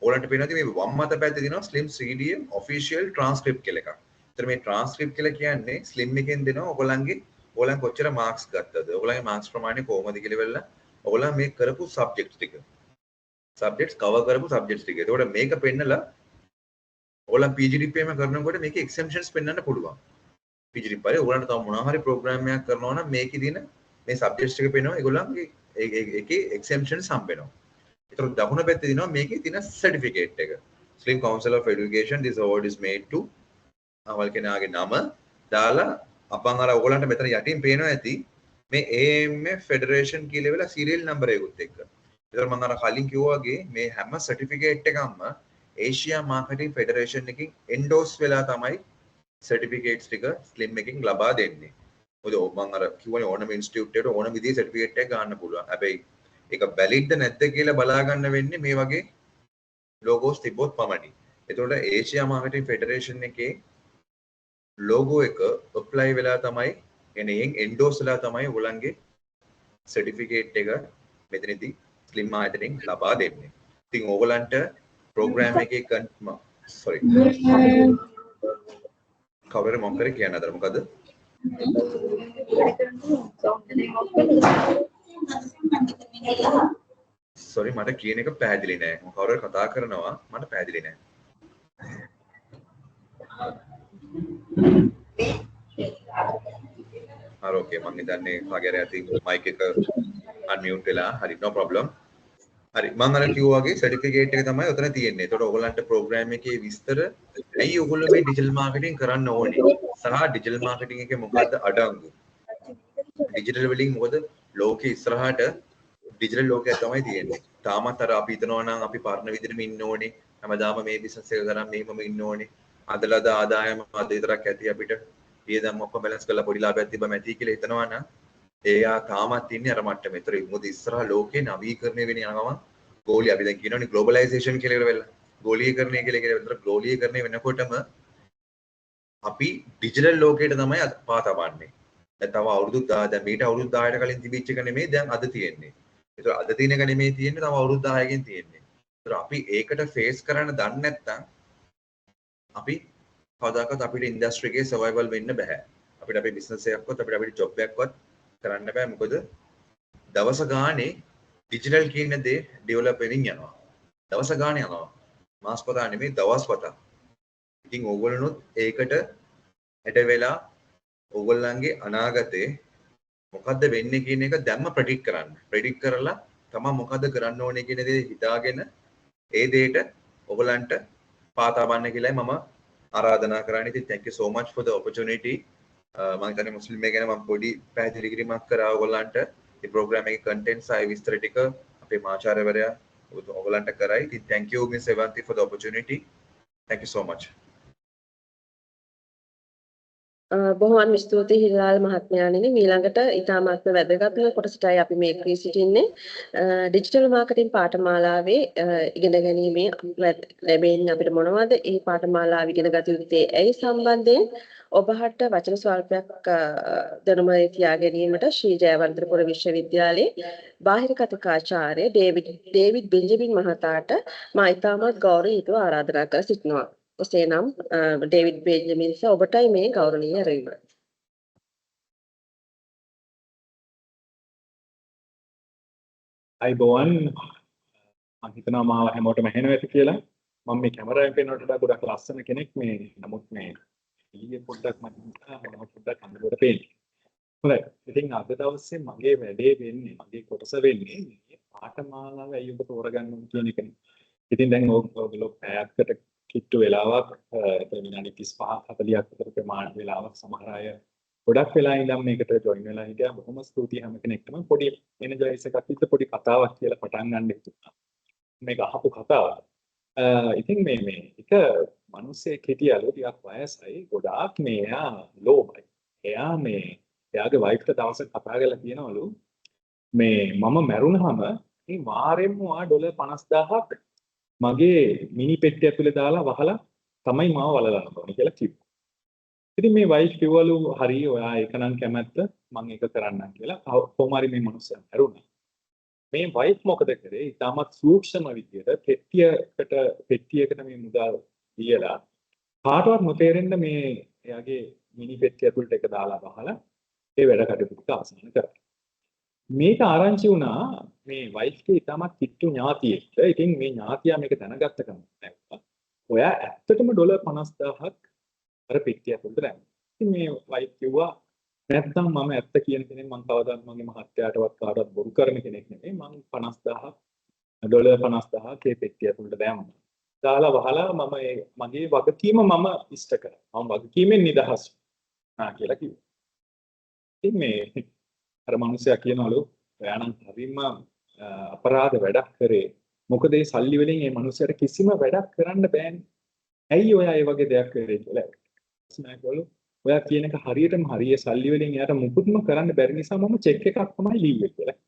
ඔයාලන්ට පේනවා මේ වම් අත පැත්තේ තියෙනවා slim CDM official transcript කියලා එකක්. ඒතර මේ transcript කියලා කියන්නේ slim එකෙන් දෙනවා ඔයගොල්ලන් කොච්චර marks ගත්තද? ඔයගොල්ලන්ගේ marks ප්‍රමාණය කොහොමද කියලා වෙලා ඔයගොල්ලන් මේ කරපු subjects ටික. subjects cover කරපු subjects ටික. ඒතකොට මේක පෙන්නලා ඔයගොල්ලන් PGDP එකම කරනකොට මේකේ exemptions පෙන්වන්න පුළුවන්. PGDP එකේ ඔයගොල්ලන්ට තව මොනවා හරි program එකක් කරනවා නම් මේකේ දින මේ subjects ටික පෙන්වනවා ඒගොල්ලන්ගේ ඒකේ exemptions හම්බ වෙනවා. ඒතකොට දකුණු පැත්තේ දිනවා මේකේ තියෙන certificate එක. Slim Council of Education this award is made to අවල් කෙනාගේ නම දාලා අපන් අර ඔයගොල්ලන්ට මෙතන යටින් පේනවා ඇති මේ AMF Federation කියලා වෙලා serial number එකකුත් එක්ක. ඒතර මම අර කලින් කිව්වා වගේ මේ හැම certificate එකක්ම Asia Marketing Federation එකකින් endorse වෙලා තමයි certificates ටික Slim එකකින් ලබා දෙන්නේ. මොකද මම අර කිව්වනේ ඕනම institute එකට ඕනම විදිහේ certificate එකක් ගන්න පුළුවන්. හැබැයි ඒක valid නැද්ද කියලා බලා ගන්න වෙන්නේ මේ වගේ logos තිබ්බොත් පමණයි. එතකොට Asia Marketing Federation එකේ logo එක apply වෙලා තමයි එන්නේ endorse වෙලා තමයි ඔයගොල්ලන්ගේ certificate එක මෙතනදී Slim ආයතනයෙන් ලබා දෙන්නේ. ඉතින් ඕගොල්ලන්ට program එකේ sorry කවුරු මොකක් කරේ කියන්න අතර මොකද sorry මට කියන එක පැහැදිලි නෑ. මම කවුරු හරි කතා කරනවා මට පැහැදිලි නෑ. හරි ඕකේ මම හිතන්නේ කාගේ හරි අතින් මයික් එක අන්මියුට් වෙලා හරි no problem. හරි මම අර කිව්වා වගේ සර්ටිෆිකේට් එක තමයි උතන තියෙන්නේ. ඒතකොට ඔයගලන්ට ප්‍රෝග්‍රෑම් එකේ විස්තර ඇයි ඔයගොල්ලෝ මේ ඩිජිටල් මාකටිං කරන්න ඕනේ සහ ඩිජිටල් මාකටිං එකේ මොකද්ද අඩංගු ඩිජිටල් වලින් මොකද ලෝකේ ඉස්සරහට ඩිජිටල් ලෝකයක් තමයි තියෙන්නේ. තාමත් අර අපි හිතනවා නම් අපි පරණ විදිහටම ඉන්න ඕනේ. හැමදාම මේ බිස්නස් එක කරන් මෙහෙමම ඉන්න ඕනේ. අදලද ආදායම අද විතරක් ඇති අපිට. ඊයදම් ඔක්කොම බැලන්ස් කරලා පොඩි ලාභයක් තිබ්බම ඇති කියලා හිතනවා නම් එයා තාමත් ඉන්නේ අර මට්ටමේ. ඒතර මොකද ඉස්සරහ ලෝකේ නවීකරණය වෙන යනවා. ගෝලී අපි දැන් කියනවනේ ග්ලෝබලයිසේෂන් කියලා ඉවර වෙලා. ගෝලීකරණය කියලා කියන විතර ග්ලෝලීකරණය වෙනකොටම අපි ඩිජිටල් ලෝකයට තමයි පා තබන්නේ. දැන් තව අවුරුදු 10 දැන් මීට අවුරුදු 10කට කලින් තිබිච්ච එක නෙමෙයි දැන් අද තියෙන්නේ. ඒතර අද තියෙන එක නෙමෙයි තියෙන්නේ තව අවුරුදු 10කින් තියෙන්නේ. ඒතර අපි ඒකට ෆේස් කරන්න දන්නේ නැත්නම් අපි කවදාකවත් අපිට ඉන්ඩස්ට්‍රි එකේ සර්වයිවල් වෙන්න බෑ. අපිට අපේ බිස්නස් එකක්වත් අපිට ජොබ් එකක්වත් කරන්න බෑ. මොකද දවස ගානේ ඩිජිටල් කියන දේ ඩෙවලොප් වෙමින් යනවා. දවස ගානේ යනවා. මාස පතා නෙමෙයි දවස් පතා. ඉතින් ඕගොල්ලොනුත් ඒකට ඇට වෙලා ඕගොල්ලන්ගේ අනාගතේ මොකද්ද වෙන්නේ කියන එක දැම්ම ප්‍රෙඩික්ට් කරන්න. ප්‍රෙඩික්ට් කරලා තමන් මොකද්ද කරන්න ඕනේ කියන දේ හිතාගෙන ඒ දෙයට ඕගොල්ලන්ට පා තබන්න කියලායි මම ආරාධනා කරන්නේ. ඉතින් thank you so much for the opportunity. මම හිතන්නේ මුස්ලිම් එක ගැන මම පොඩි පැහැදිලි කිරීමක් කරා ඕගොල්ලන්ට. මේ ප්‍රෝග්‍රෑම් එකේ contents ආයි විස්තර ටික අපේ මාචාර්යවරයා ඕගොල්ලන්ට කරයි. ඉතින් thank you Miss Evanti for the opportunity. Thank you so much. බොහොම ස්තුතියි හිලාල් මහත්මයාණෙනි. ඊළඟට ඊටාමාත්ම වැදගත් කොටසටයි අපි මේ ක්‍රී සිටින්නේ. ඩිජිටල් මාකටිං පාඨමාලාවේ ඉගෙන ගැනීමේ ලැබෙන්නේ අපිට මොනවද? ඒ පාඨමාලාව ඉගෙන ගත යුත්තේ ඇයි සම්බන්ධයෙන් ඔබට වචන ස්වල්පයක් දැනුම තියා ගැනීමට ශ්‍රී ජයවර්ධනපුර විශ්වවිද්‍යාලයේ බාහිර කතිකාචාර්ය ඩේවිඩ් බෙන්ජමින් මහතාට මා ඉතාමත් ගෞරවයෙන් ආරාධනා කර සිටිනවා. එසේනම් ඩේවිඩ් බෙන්ජමින් සර් ඔබටයි මේ ගෞරවනීය ඇරයුම. අයිබෝවන් මම හිතනවා මාව හැමෝටම ඇහෙනවා ඇති කියලා. මම මේ කැමරාවෙන් පේනවට වඩා ගොඩක් ලස්සන කෙනෙක් මේ. නමුත් මේ ඊයේ පොඩ්ඩක් මම පොඩ්ඩක් අඳුරට පේන්නේ. හොඳයි. ඉතින් අද දවසේ මගේ වැඩේ වෙන්නේ මගේ කොටස වෙන්නේ මේ පාඨමාලාව ඇයි ඔබ තෝරගන්න ඕන කියන එකනේ. ඉතින් දැන් ඔයගොල්ලෝ පැයකට කිට්ටු වෙලාවක් විනාඩි 35 40ක් විතර ප්‍රමාණ වෙලාවක් සමහර අය ගොඩක් වෙලා ඉඳන් මේකට ජොයින් වෙලා හිටියා. බොහොම ස්තුතියි හැම කෙනෙක්ටම. පොඩි එනර්ජයිස් එකක් විතර පොඩි කතාවක් කියලා පටන් ගන්න හිතුණා. මේක අහපු කතාවක්. ඉතින් මේ එක මිනිස්සෙක් හිටියලු ටිකක් වයසයි ගොඩාක් මේ එයා ලෝභයි. එයා මේ එයාගේ වයිෆ්ට දවසක් කතා කරලා කියනවලු මේ මම මැරුණාම මේ වාරෙම $50,000ක් මගේ මිනි පෙට්ටිය ඇතුලේ දාලා වහලා තමයි මාව වලලන්න ඕනේ කියලා කිව්වා. ඉතින් මේ වයිෆ් කිව්වලු හරි ඔයා ඒක නම් කැමැත්ත මම ඒක කරන්නම් කියලා. කොහොම හරි මේ මිනිස්සයා මැරුණා. මේ වයිෆ් මොකද කරේ? ඊටමත් සූක්ෂම විදියට පෙට්ටියකට මේ මුදල් දීලා කාටවත් නොතේරෙන්න මේ එයාගේ මිනි පෙට්ටිය ඇතුළට එක දාලා වහලා ඒ වැඩ කටයුතු ටික අවසන් කරා. මේක ආරංචි වුණා මේ වයිෆ්ගේ ඊටමත් කිට්ටු ඥාතියෙක්ට. ඉතින් මේ ඥාතියා මේක දැනගත්ත කම ඔයා ඇත්තටම $50,000ක් අර පෙට්ටිය ඇතුළට දැම්මා. ඉතින් මේ වයිෆ් කිව්වා නැත්නම් මම ඇත්ත කියන කෙනෙක් මම කවදාවත් මගේ මහත්තයාටවත් කාටවත් බොරු කරන කෙනෙක් නෙමෙයි. මම $50,000 ඒ පෙට්ටිය ඇතුළට දැම්මා. දාලා වහලා මම මගේ වගකීම මම ඉෂ්ට කරා. මම වගකීමෙන් නිදහස් වුණා කියලා කිව්වා. ඉතින් මේ අර මිනිස්සයා කියනවලු ඔයානම් හරිම අපරාධ වැඩක් කරේ. මොකද මේ සල්ලි වලින් මේ මිනිස්සයාට කිසිම වැඩක් කරන්න බෑනේ. ඇයි ඔයා මේ වගේ දෙයක් කරේ කියලා. ස්නෑග්වලු ඔයා කියන එක හරියටම හරිය සල්ලි වලින් එයාට මුකුත්ම කරන්න බැරි නිසා මම චෙක් එකක් තමයි ලිව්වේ කියලා.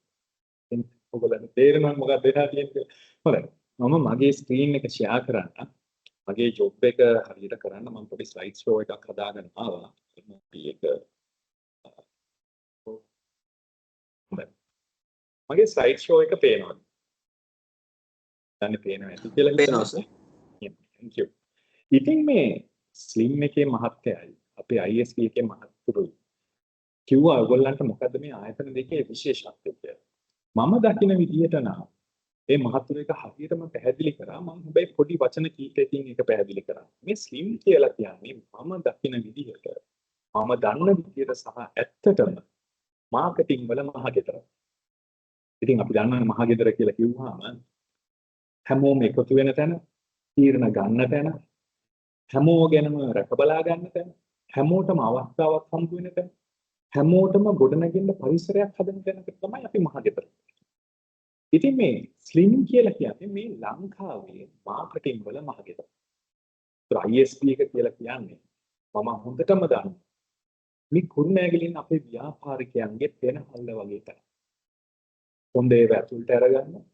ඉතින් ඔයගොල්ලන්ට තේරෙනවද මොකක්ද වෙලා තියෙන්නේ? හොඳයි. මම මගේ ස්ක්‍රීන් එක ෂෙයා කරන්න. මගේ ජොබ් එක හරියට කරන්න මම පොඩි ස්ලයිඩ් ෂෝ එකක් හදාගෙන ආවා. ඒක මගේ ස්ලයිඩ් ෂෝ එක පේනවද? දැන් පේනවා ඇති කියලා පේනවා සර්. thank you. ඉතින් මේ ස්ලිම් එකේ මහත්තයයි අපේ ISP එකේ මහත්තුරුයි කිව්වා ඔයගොල්ලන්ට මොකද්ද මේ ආයතන දෙකේ විශේෂත්වය කියලා. මම දකින විදියට නම් ඒ මහතුරු එක හරියටම පැහැදිලි කරා. මම හැබැයි පොඩි වචන කීපයකින් ඒක පැහැදිලි කරා. මේ ස්ලිම් කියලා කියන්නේ මම දකින විදිහට මම දන්න විදිහට සහ ඇත්තටම මාකටිං වල මහගෙදර. ඉතින් අපි දන්නා මහගෙදර කියලා කිව්වහම හැමෝම එකතු වෙන තැන, තීරණ ගන්න තැන, හැමෝගෙනම රැකබලා ගන්න තැන, හැමෝටම අවස්ථාවක් හම්බ වෙන තැන, හැමෝටම ගොඩනැගෙන්න පරිසරයක් හදන තැනකට තමයි අපි මහගෙදර. ඉතින් මේ ස්ලිම් කියලා කියන්නේ මේ ලංකාවේ මාකටිං වල මහගෙදර. ISP එක කියලා කියන්නේ මම හොඳටම දන්නවා. මේ කුරුණෑගලින් අපේ ව්‍යාපාරිකයන්ගේ පෙනහල්ල වගේ තමයි. හොඳ ඒවා ඇතුළට අරගන්න,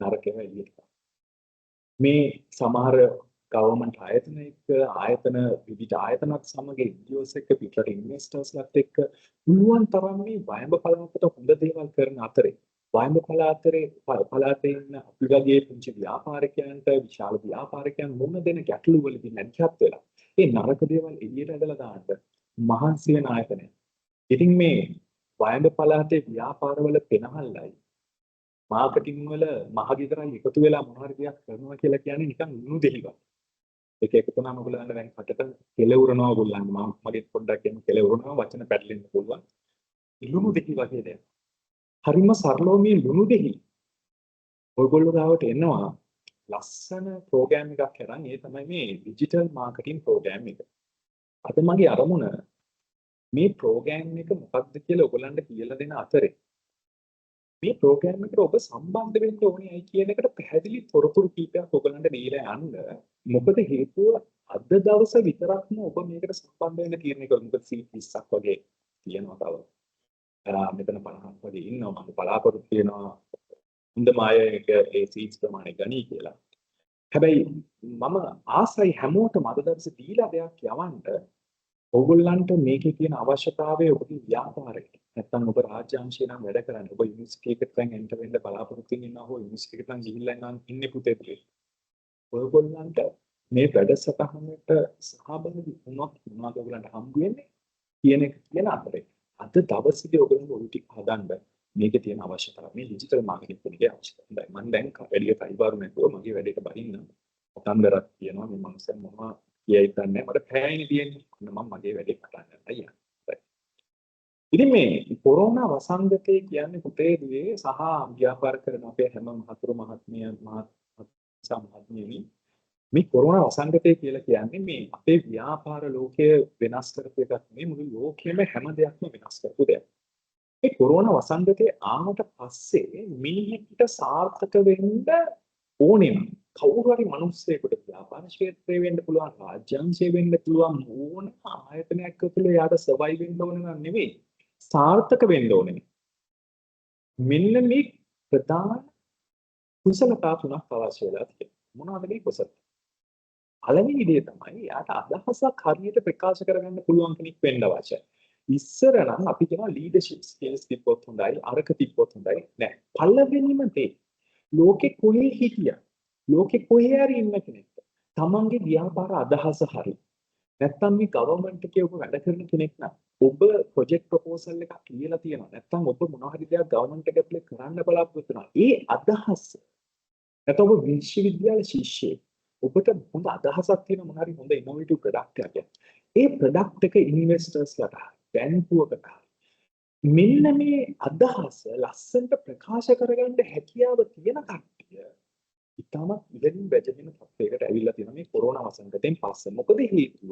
නරක ඒවා එළියට දාන්න. මේ සමහර ගවර්න්මන්ට් ආයතන විවිධ ආයතනත් සමග NGOs එක්ක පිටරට ඉන්වෙස්ටර්ස්ලාත් එක්ක පුළුවන් තරම් මේ වයඹ පළාතට හොඳ දේවල් කරන අතරේ වයඹ පළාතේ ඉන්න අපි වගේ පුංචි ව්‍යාපාරිකයන්ට විශාල ව්‍යාපාරිකයන් මුණ දෙන ගැටලු වලදී නැතිවත් වෙලා ඒ නරක දේවල් එළියට ඇදලා දාන්න මහන්සි වෙන ආයතනය. ඉතින් මේ වයඹ පළාතේ ව්‍යාපාරවල පෙනහල්ලයි මාකටිං වල මහගෙදරයි එකතු වෙලා මොන හරි දෙයක් කරනවා කියලා කියන්නේ නිකන් ලුණු දෙහි වගේ. ඒක එකතු නම් ඔයගොල්ලෝ දැන් කටට කෙලවුරනවා ඔයගොල්ලන් මගේ පොඩ්ඩක් කියන කෙලවුරනවා වචන පැටලෙන්න පුළුවන්. ලුණු දෙහි වගේ දෙයක්. හරිම සරලව මේ ලුණු දෙහි ඔයගොල්ලෝ ගාවට එනවා ලස්සන ප්‍රෝග්‍රෑම් එකක් කරන් ඒ තමයි මේ ඩිජිටල් මාකටිං ප්‍රෝග්‍රෑම් එක. අද මගේ අරමුණ මේ ප්‍රෝග්‍රෑම් එක මොකක්ද කියලා ඔයගොල්ලන්ට කියලා දෙන අතරේ මේ ප්‍රෝග්‍රෑම් එකට ඔබ සම්බන්ධ වෙන්න ඕනේ කියන එකට පැහැදිලි තොරතුරු කීපයක් ඔයගොල්ලන්ට දීලා යන්න. මොකද හේතුව අද දවස විතරක්ම ඔබ මේකට සම්බන්ධ වෙන්න තීරණය කළා. මොකද සීට් 20ක් වගේ තියෙනවා තව. මෙතන 50ක් වගේ ඉන්නවා. මම බලාපොරොත්තු වෙනවා හොඳම අය ඒ සීට්ස් ප්‍රමාණය ගනී කියලා. හැබැයි මම ආසයි හැමෝටම අද දවසේ දීලා දෙයක් යවන්න ඔයගොල්ලන්ට මේකේ තියෙන අවශ්‍යතාවය ඔබගේ ව්‍යාපාරයට. නැත්නම් ඔබ රාජ්‍යාංශේ නම් වැඩ කරන්නේ. ඔබ යුනිවර්සිටි එකකට දැන් එන්ටර් වෙන්න බලාපොරොත්තු වෙනවා හෝ යුනිවර්සිටි එකට නම් ගිහිල්ලා නම් ඉන්නේ පුතේ පුතේ. ඔයගොල්ලන්ට මේ වැඩසටහනට සහභාගී වුණොත් මොනවද ඔයගොල්ලන්ට හම්බ වෙන්නේ කියන එක කියන අතරේ අද දවසේදී ඔයගොල්ලෝ ඔය ටික හදන්න මේකේ තියෙන අවශ්‍යතාවය මේ ඩිජිටල් මාකටිං කෙනෙක්ගේ අවශ්‍යතාවය. මම දැන් වැඩියට අයිබාරු නැතුව මගේ වැඩේට බහින්න ඔතන්දරක් කියනවා මේ මනුස්සයා මොනවා කියයි දන්නේ මට පැයනේ තියෙන්නේ. මම මගේ වැඩේ පටන් ගන්නවා යන්න. ඉතින් මේ කොරෝනා වසංගතය කියන්නේ පුතේ දුවේ සහ ව්‍යාපාර කරන අපේ හැම මහතුරු මහත්මියනි මේ කොරෝනා වසංගතය කියලා කියන්නේ මේ අපේ ව්‍යාපාර ලෝකය වෙනස් කරපු එකක් නෙමෙයි මුළු ලෝකෙම හැම දෙයක්ම වෙනස් කරපු දෙයක්. මේ කොරෝනා වසංගතේ ආවට පස්සේ මිනිහෙක්ට සාර්ථක වෙන්න ඕනේ නම් කවුරු හරි මිනිස්සෙකුට ව්‍යාපාර ක්ෂේත්‍රයේ වෙන්න පුළුවන් රාජ්‍යාංශයේ වෙන්න පුළුවන් ඕන ආයතනයක් තුළ යාට සර්වයිව් වෙන්න ඕන නම් නෙවෙයි සාර්ථක වෙන්න ඕනේ. මෙන්න මේ ප්‍රධාන කුසලතා තුනක් අවශ්‍ය වෙලා තියෙනවා. මොනවද මේ කුසල? පළවෙනි දේ තමයි යාට අදහසක් හරියට ප්‍රකාශ කරගන්න පුළුවන් කෙනෙක් වෙන්න අවශ්‍යයි. ඉස්සර නම් අපි කියනවා ලීඩර්ෂිප් ස්කිල්ස් තිබ්බොත් හොඳයි, අරක තිබ්බොත් හොඳයි. නෑ. පළවෙනිම දේ ලෝකේ කොහේ හිටියා ලෝකේ කොහේ හරි ඉන්න කෙනෙක්ට තමන්ගේ ව්‍යාපාර අදහස හරි නැත්නම් මේ ගවර්න්මන්ට් එකේ ඔබ වැඩ කරන කෙනෙක් නම් ඔබ ප්‍රොජෙක්ට් ප්‍රොපෝසල් එකක් ලියලා තියෙනවා නැත්නම් ඔබ මොනවා හරි දෙයක් ගවර්න්මන්ට් එකට ඇප්ලයි කරන්න බලාපොරොත්තු වෙනවා ඒ අදහස නැත්නම් ඔබ විශ්වවිද්‍යාල ශිෂ්‍යයෙක් ඔබට හොඳ අදහසක් තියෙන මොනවා හරි හොඳ ඉනෝවේටිව් ප්‍රොඩක්ට් එකක් ඒ ප්‍රොඩක්ට් එක ඉන්වෙස්ටර්ස්ලාට බැංකුවකට මෙන්න මේ අදහස ලස්සනට ප්‍රකාශ කරගන්න හැකියාව තියෙන කට්ටිය ඉතාමත් ඉහළින් වැජෙන තත්යකට ඇවිල්ලා තියෙනවා මේ කොරෝනා වසංගතයෙන් පස්සේ. මොකද හේතුව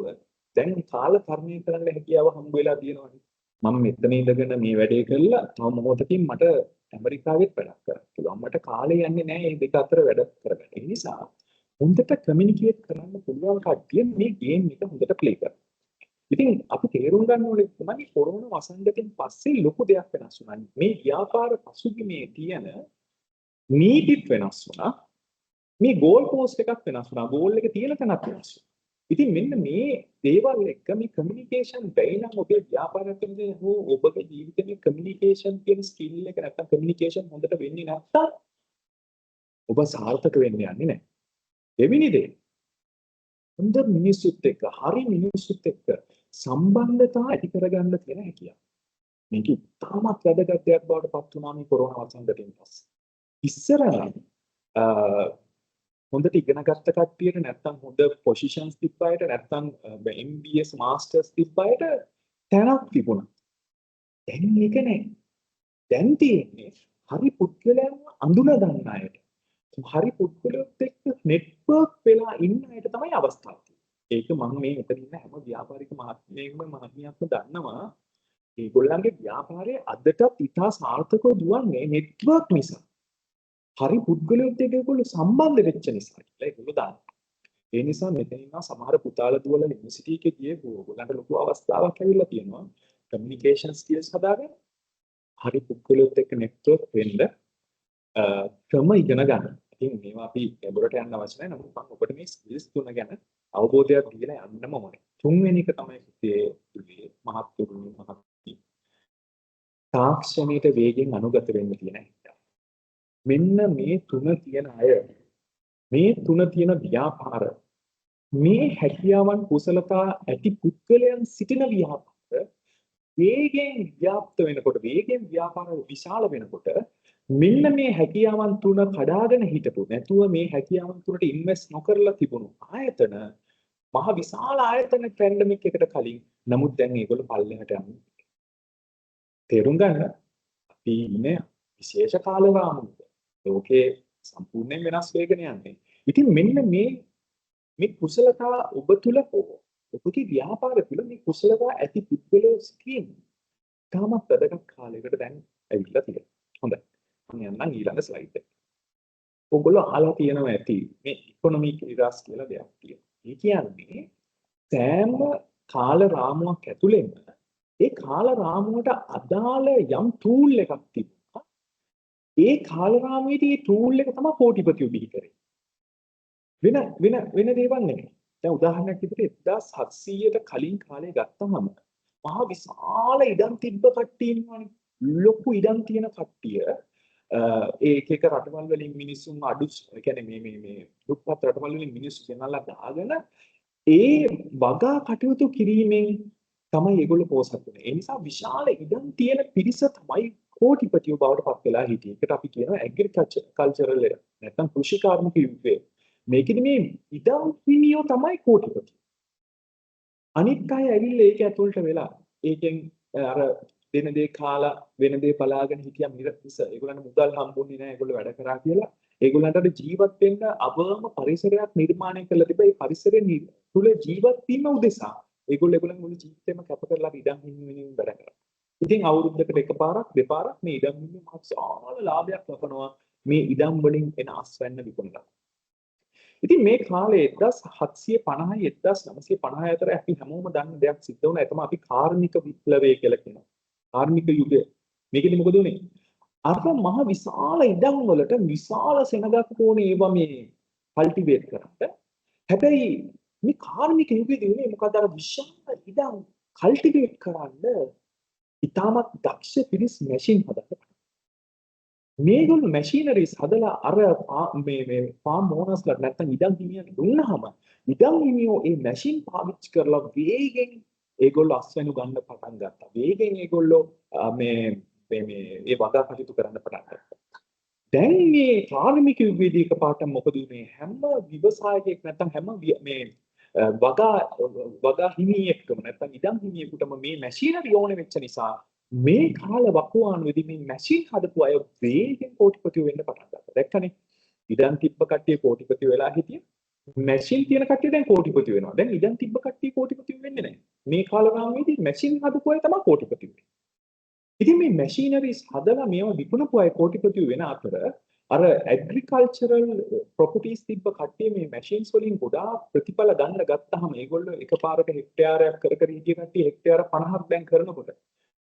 දැන් කාලකර්ණය කරන්න හැකියාව හම්බ වෙලා තියෙනවානේ. මම මෙතන ඉඳගෙන මේ වැඩේ කළා තව මොහොතකින් මට ඇමරිකාවෙත් වැඩක් කරන්න පුළුවන්. මට කාලය යන්නේ නැහැ මේ දෙක අතර වැඩ කරගන්න. ඒ නිසා හොඳට කමියුනිකේට් කරන්න පුළුවන් කට්ටිය මේ ගේම් එක හොඳට ප්ලේ කරනවා. ඉතින් අපි තේරුම් ගන්න ඕනේ තමයි කොරෝනා වසංගතයෙන් පස්සේ ලොකු දෙයක් වෙනස් වුණා. මේ ව්‍යාපාර පසුබිමේ තියෙන නීතිත් වෙනස් වුණා. මේ ගෝල් පෝස්ට් එකක් වෙනස් වුණා. ගෝල් එක තියෙන තැනක් වෙනස් වුණා. ඉතින් මෙන්න මේ දේවල් එක්ක මේ කමියුනිකේෂන් බැයි නම් ඔබේ ව්‍යාපාරයේ හෝ ඔබගේ ජීවිතේ කමියුනිකේෂන් කියන ස්කිල් එක නැත්තම් කමියුනිකේෂන් හොඳට වෙන්නේ නැත්තම් ඔබ සාර්ථක වෙන්න යන්නේ නැහැ. දෙවෙනි දේ හොඳ මිනිස්සුත් එක්ක හරි මිනිස්සුත් එක්ක සම්බන්ධතා ඇති කරගන්න තියෙන හැකියාව. මේක ඉතාමත් වැදගත් දෙයක් බවට පත් වුණා මේ කොරෝනා වසංගතයෙන් පස්සේ. ඉස්සර නම් හොඳට ඉගෙන ගත්ත කට්ටියට නැත්තම් හොඳ පොසිෂන්ස් තිබ්බ අයට නැත්තම් MBS මාස්ටර්ස් තිබ්බ අයට තැනක් තිබුණා. දැන් මේක නෑ. දැන් තියෙන්නේ හරි පුද්ගලයන්ව අඳුන ගන්න අයට. හරි පුද්ගලයොත් එක්ක නෙට්වර්ක් වෙලා ඉන්න අයට තමයි අවස්ථාව තියෙන්නේ. ඒක මම මේ මෙතන ඉන්න හැම ව්‍යාපාරික මහත්මියක්ම දන්නවා. ඒගොල්ලන්ගේ ව්‍යාපාරය අදටත් ඉතා සාර්ථකව දුවන්නේ නෙට්වර්ක් නිසා. හරි පුද්ගලයොත් එක්ක ඒගොල්ලෝ සම්බන්ධ වෙච්ච නිසා කියලා ඒගොල්ලෝ දන්නවා. ඒ නිසා මෙතන ඉන්න සමහර පුතාලා දුවලා යුනිවර්සිටි එකේ ගියේ ඕගොල්ලන්ට ලොකු අවස්ථාවක් ඇවිල්ලා තියෙනවා. කමියුනිකේෂන් ස්කිල්ස් හදාගන්න. හරි පුද්ගලයොත් එක්ක නෙට්වර්ක් වෙන්න ක්‍රම ඉගෙන ගන්න. ඉතින් මේවා අපි ගැඹුරට යන්න අවශ්‍ය නැහැ. නමුත් මම ඔබට මේ ස්කිල්ස් තුන ගැන අවබෝධයක් දීලා යන්නම ඕනේ. තුන්වෙනි එක තමයි පුතේ මහත්තුරුනි මහත්මී. තාක්ෂණයට වේගෙන් අනුගත වෙන්න තියෙන එක. මෙන්න මේ තුන තියෙන අය මේ තුන තියෙන ව්‍යාපාර මේ හැකියාවන් කුසලතා ඇති පුද්ගලයන් සිටින ව්‍යාපාර වේගෙන් ව්‍යාප්ත වෙනකොට වේගෙන් ව්‍යාපාර විශාල වෙනකොට මෙන්න මේ හැකියාවන් තුන කඩාගෙන හිටපු නැතුව මේ හැකියාවන් තුනට ඉන්වෙස්ට් නොකරලා තිබුණු ආයතන මහ විශාල ආයතන පැන්ඩමික් එකට කලින් නමුත් දැන් ඒගොල්ලෝ පල්ලෙහාට යනවා. තේරුම් ගන්න අපි ඉන්නේ විශේෂ කාල රාමුවක. ලෝකේ සම්පූර්ණයෙන් වෙනස් වෙගෙන යන්නේ. ඉතින් මෙන්න මේ කුසලතා ඔබ තුල ඔබගේ ව්‍යාපාර තුළ මේ කුසලතා ඇති පුද්ගලයෝ ස්කීම් තාමත් වැදගත් කාලයකට දැන් ඇවිල්ලා තියෙනවා. හොඳයි. මම යන්නම් ඊළඟ ස්ලයිඩ් එකට. ඔයගොල්ලෝ අහලා තියෙනවා ඇති මේ ඉකොනොමික් ඉරස් කියලා දෙයක් තියෙනවා. ඒ කියන්නේ සෑම කාල රාමුවක් ඇතුළෙම ඒ කාල රාමුවට අදාළ යම් ටූල් එකක් තිබුණා. ඒ කාල රාමුවේදී ඒ ටූල් එක තමයි කෝටිපතියෝ බිහි කරේ. වෙන දේවල් නෙමෙයි. දැන් උදාහරණයක් විදිහට 1700ට කලින් කාලේ ගත්තම මහා විශාල ඉඩම් තිබ්බ කට්ටිය ඉන්නවනේ. ලොකු ඉඩම් තියෙන කට්ටිය ඒක එක රටවල් වලින් මිනිස්සුන් අඩු කියන්නේ මේ දුප්පත් රටවල් වලින් මිනිස්සු ගෙනල්ලා දාගෙන ඒ වගා කටයුතු කිරීමෙන් තමයි ඒගොල්ලෝ පෝසත් වෙන්නේ. ඒ නිසා විශාල ඉඩම් තියෙන පිරිස තමයි කෝටිපතියෝ බවට පත් වෙලා හිටියේ. ඒකට අපි කියනවා ඇග්‍රිකල්චරල් නැත්නම් කෘෂි කාර්මික යුගය. මේකෙදි මේ ඉඩම් හිමියෝ තමයි කෝටිපති. අනිත් අය ඇවිල්ලා ඒක ඇතුළට වෙලා ඒකෙන් අර දෙන දේ කාලා වෙන දේ බලාගෙන හිටියා මිරතිස. ඒගොල්ලන්ට මුදල් හම්බුන්නේ නැහැ. ඒගොල්ලෝ වැඩ කරා කියලා. ඒගොල්ලන්ට ජීවත් වෙන්න අවම පරිසරයක් නිර්මාණය කරලා තිබ්බා. ඒ පරිසරය තුල ජීවත් වීම උදෙසා ඒගොල්ලෝ මුළු ජීවිතේම කැප කරලා ඉඩම් හිමිවෙනින් වැඩ කරා. ඉතින් අවුරුද්දකට එකපාරක් දෙපාරක් මේ ඉඩම් හිමියෝ මහත්සාල ලාභයක් ලබනවා මේ ඉඩම් වලින් එන අස්වැන්න විකුණලා. ඉතින් මේ කාලේ 1750 1950 අතර අපි හැමෝම දන්න දෙයක් සිද්ධ වුණා. ඒ තමයි අපි කාර්මික විප්ලවය කියලා කියනවා. කාර්මික යුගය. මේකෙදි මොකද උනේ? අර මහ විශාල ඉඩම් වලට විශාල සෙනගක් ඕනේ ඒවා මේ කල්ටිවේට් කරන්න. හැබැයි මේ කාර්මික යුගයේදී උනේ මොකද අර විශාල ඉඩම් කල්ටිවේට් කරන්න ඉතාමත් දක්ෂ පිරිස් මැෂින් හදන්න. මේගොල්ලෝ මැෂිනරිස් හදලා අර මේ ෆාම් ඕනර්ස්ලාට නැත්තම් ඉඩම් හිමියන්ට දුන්නාම ඉඩම් හිමියෝ ඒ මැෂින් පාවිච්චි කරලා වේගෙන් ඒගොල්ලෝ අස්වැනු ගන්න පටන් ගත්තා. වේගෙන් ඒගොල්ලෝ මේ ඒ වගා කටයුතු කරන්න පටන් ගත්තා. දැන් මේ කාර්මික යුගයේදී එකපාරට මොකද උනේ? හැම ව්‍යවසායකයෙක් නැත්තම් හැම මේ වගා හිමියෙක්ටම නැත්තම් ඉඩම් හිමියෙකුටම මේ මැෂිනරි ඕනේ වෙච්ච නිසා මේ කාල වකවානුවේදී මේ මැෂින් හදපු අය වේගෙන් කෝටිපතියෝ වෙන්න පටන් ගත්තා. දැක්කනේ? ඉඩම් තිබ්බ කට්ටිය කෝටිපතියෝ වෙලා හිටියේ. මැෂින් තියෙන කට්ටිය දැන් කෝටිපතියෝ වෙනවා. දැන් ඉඩම් තිබ්බ කට්ටිය කෝටිපතියෝ වෙන්නේ නැහැ. මේ කාල රාමුවේදී මැෂින් හදපු අය තමයි කෝටිපතියෝ වෙන්නේ. ඉතින් මේ මැෂිනරිස් හදලා මේවා විකුණපු අය කෝටිපතියෝ වෙන අතර අර ඇග්‍රිකල්චරල් ප්‍රොපර්ටිස් තිබ්බ කට්ටිය මේ මැෂින්ස් වලින් ගොඩාක් ප්‍රතිඵල ගන්න ගත්තාම ඒගොල්ලෝ එකපාරට හෙක්ටයාරයක් කර හිටිය කට්ටිය හෙක්ටයාර 50ක් දැන් කරනකොට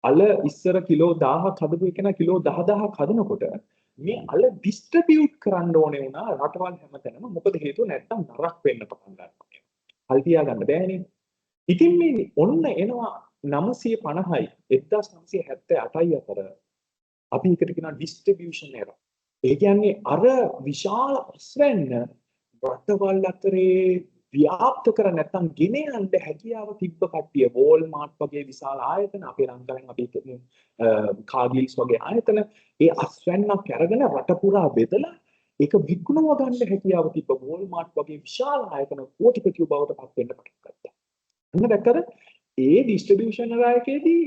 අල ඉස්සර කිලෝ 1000ක් හදපු එක නා කිලෝ 10000ක් හදනකොට මේ අල ඩිස්ට්‍රිබියුට් කරන්න ඕනේ වුණා රටවල් හැමතැනම. මොකද හේතුව නැත්තම් නරක් වෙන්න පටන් ගන්නවා. හල් තියා ගන්න බෑනේ. ඉතින් මේ ඔන්න එනවා 950යි 1978යි අතර අපි එකට කියනවා ඩිස්ට්‍රිබියුෂන් එරර්. ඒ කියන්නේ අර විශාල අස්වැන්න රටවල් අතරේ ව්‍යාප්ත කර නැත්නම් ගෙන යන්න හැකියාව තිබ්බ කට්ටිය වෝල්මාර්ට් වගේ විශාල ආයතන අපේ ලංකාවෙන් අපි කාගිල්ස් වගේ ආයතන ඒ අස්වැන්නක් අරගෙන රට පුරා බෙදලා ඒක විකුණව ගන්න හැකියාව තිබ්බ වෝල්මාර්ට් වගේ විශාල ආයතන කෝටිපතියෝ බවට පත් වෙන්න පටන් ගත්තා. අන්න දැක්කද? ඒ ඩිස්ට්‍රිබියුෂන් රායකයේදී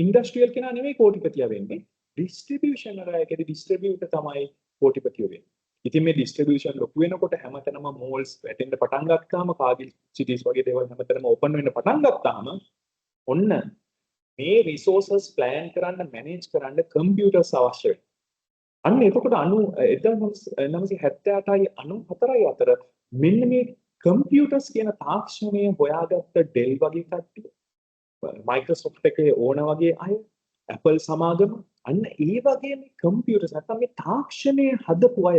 ඉන්ඩස්ට්‍රියල් කෙනා නෙමෙයි කෝටිපතියා වෙන්නේ. ඩිස්ට්‍රිබියුෂන් රායකයේදී ඩිස්ට්‍රිබියුටර් තමයි කෝටිපතියෝ වෙන්නේ. ඉතින් මේ ඩිස්ට්‍රිබියුෂන් ලොකු වෙනකොට හැමතැනම මෝල්ස් වැටෙන්න පටන් ගත්තාම කාගිල් සිටිස් වගේ දේවල් හැමතැනම ඕපන් වෙන්න පටන් ගත්තාම ඔන්න මේ රිසෝසස් ප්ලෑන් කරන්න මැනේජ් කරන්න කම්පියුටර්ස් අවශ්‍ය වෙනවා. අන්න එතකොට 1978යි 94යි අතර මෙන්න මේ කම්පියුටර්ස් කියන තාක්ෂණය හොයාගත්ත ඩෙල් වගේ කට්ටිය, මයික්‍රොසොෆ්ට් එකේ ඕන වගේ අය, ඇපල් සමාගම, අන්න ඒ වගේ මේ කම්පියුටර්ස් නැත්නම් මේ තාක්ෂණය හදපු අය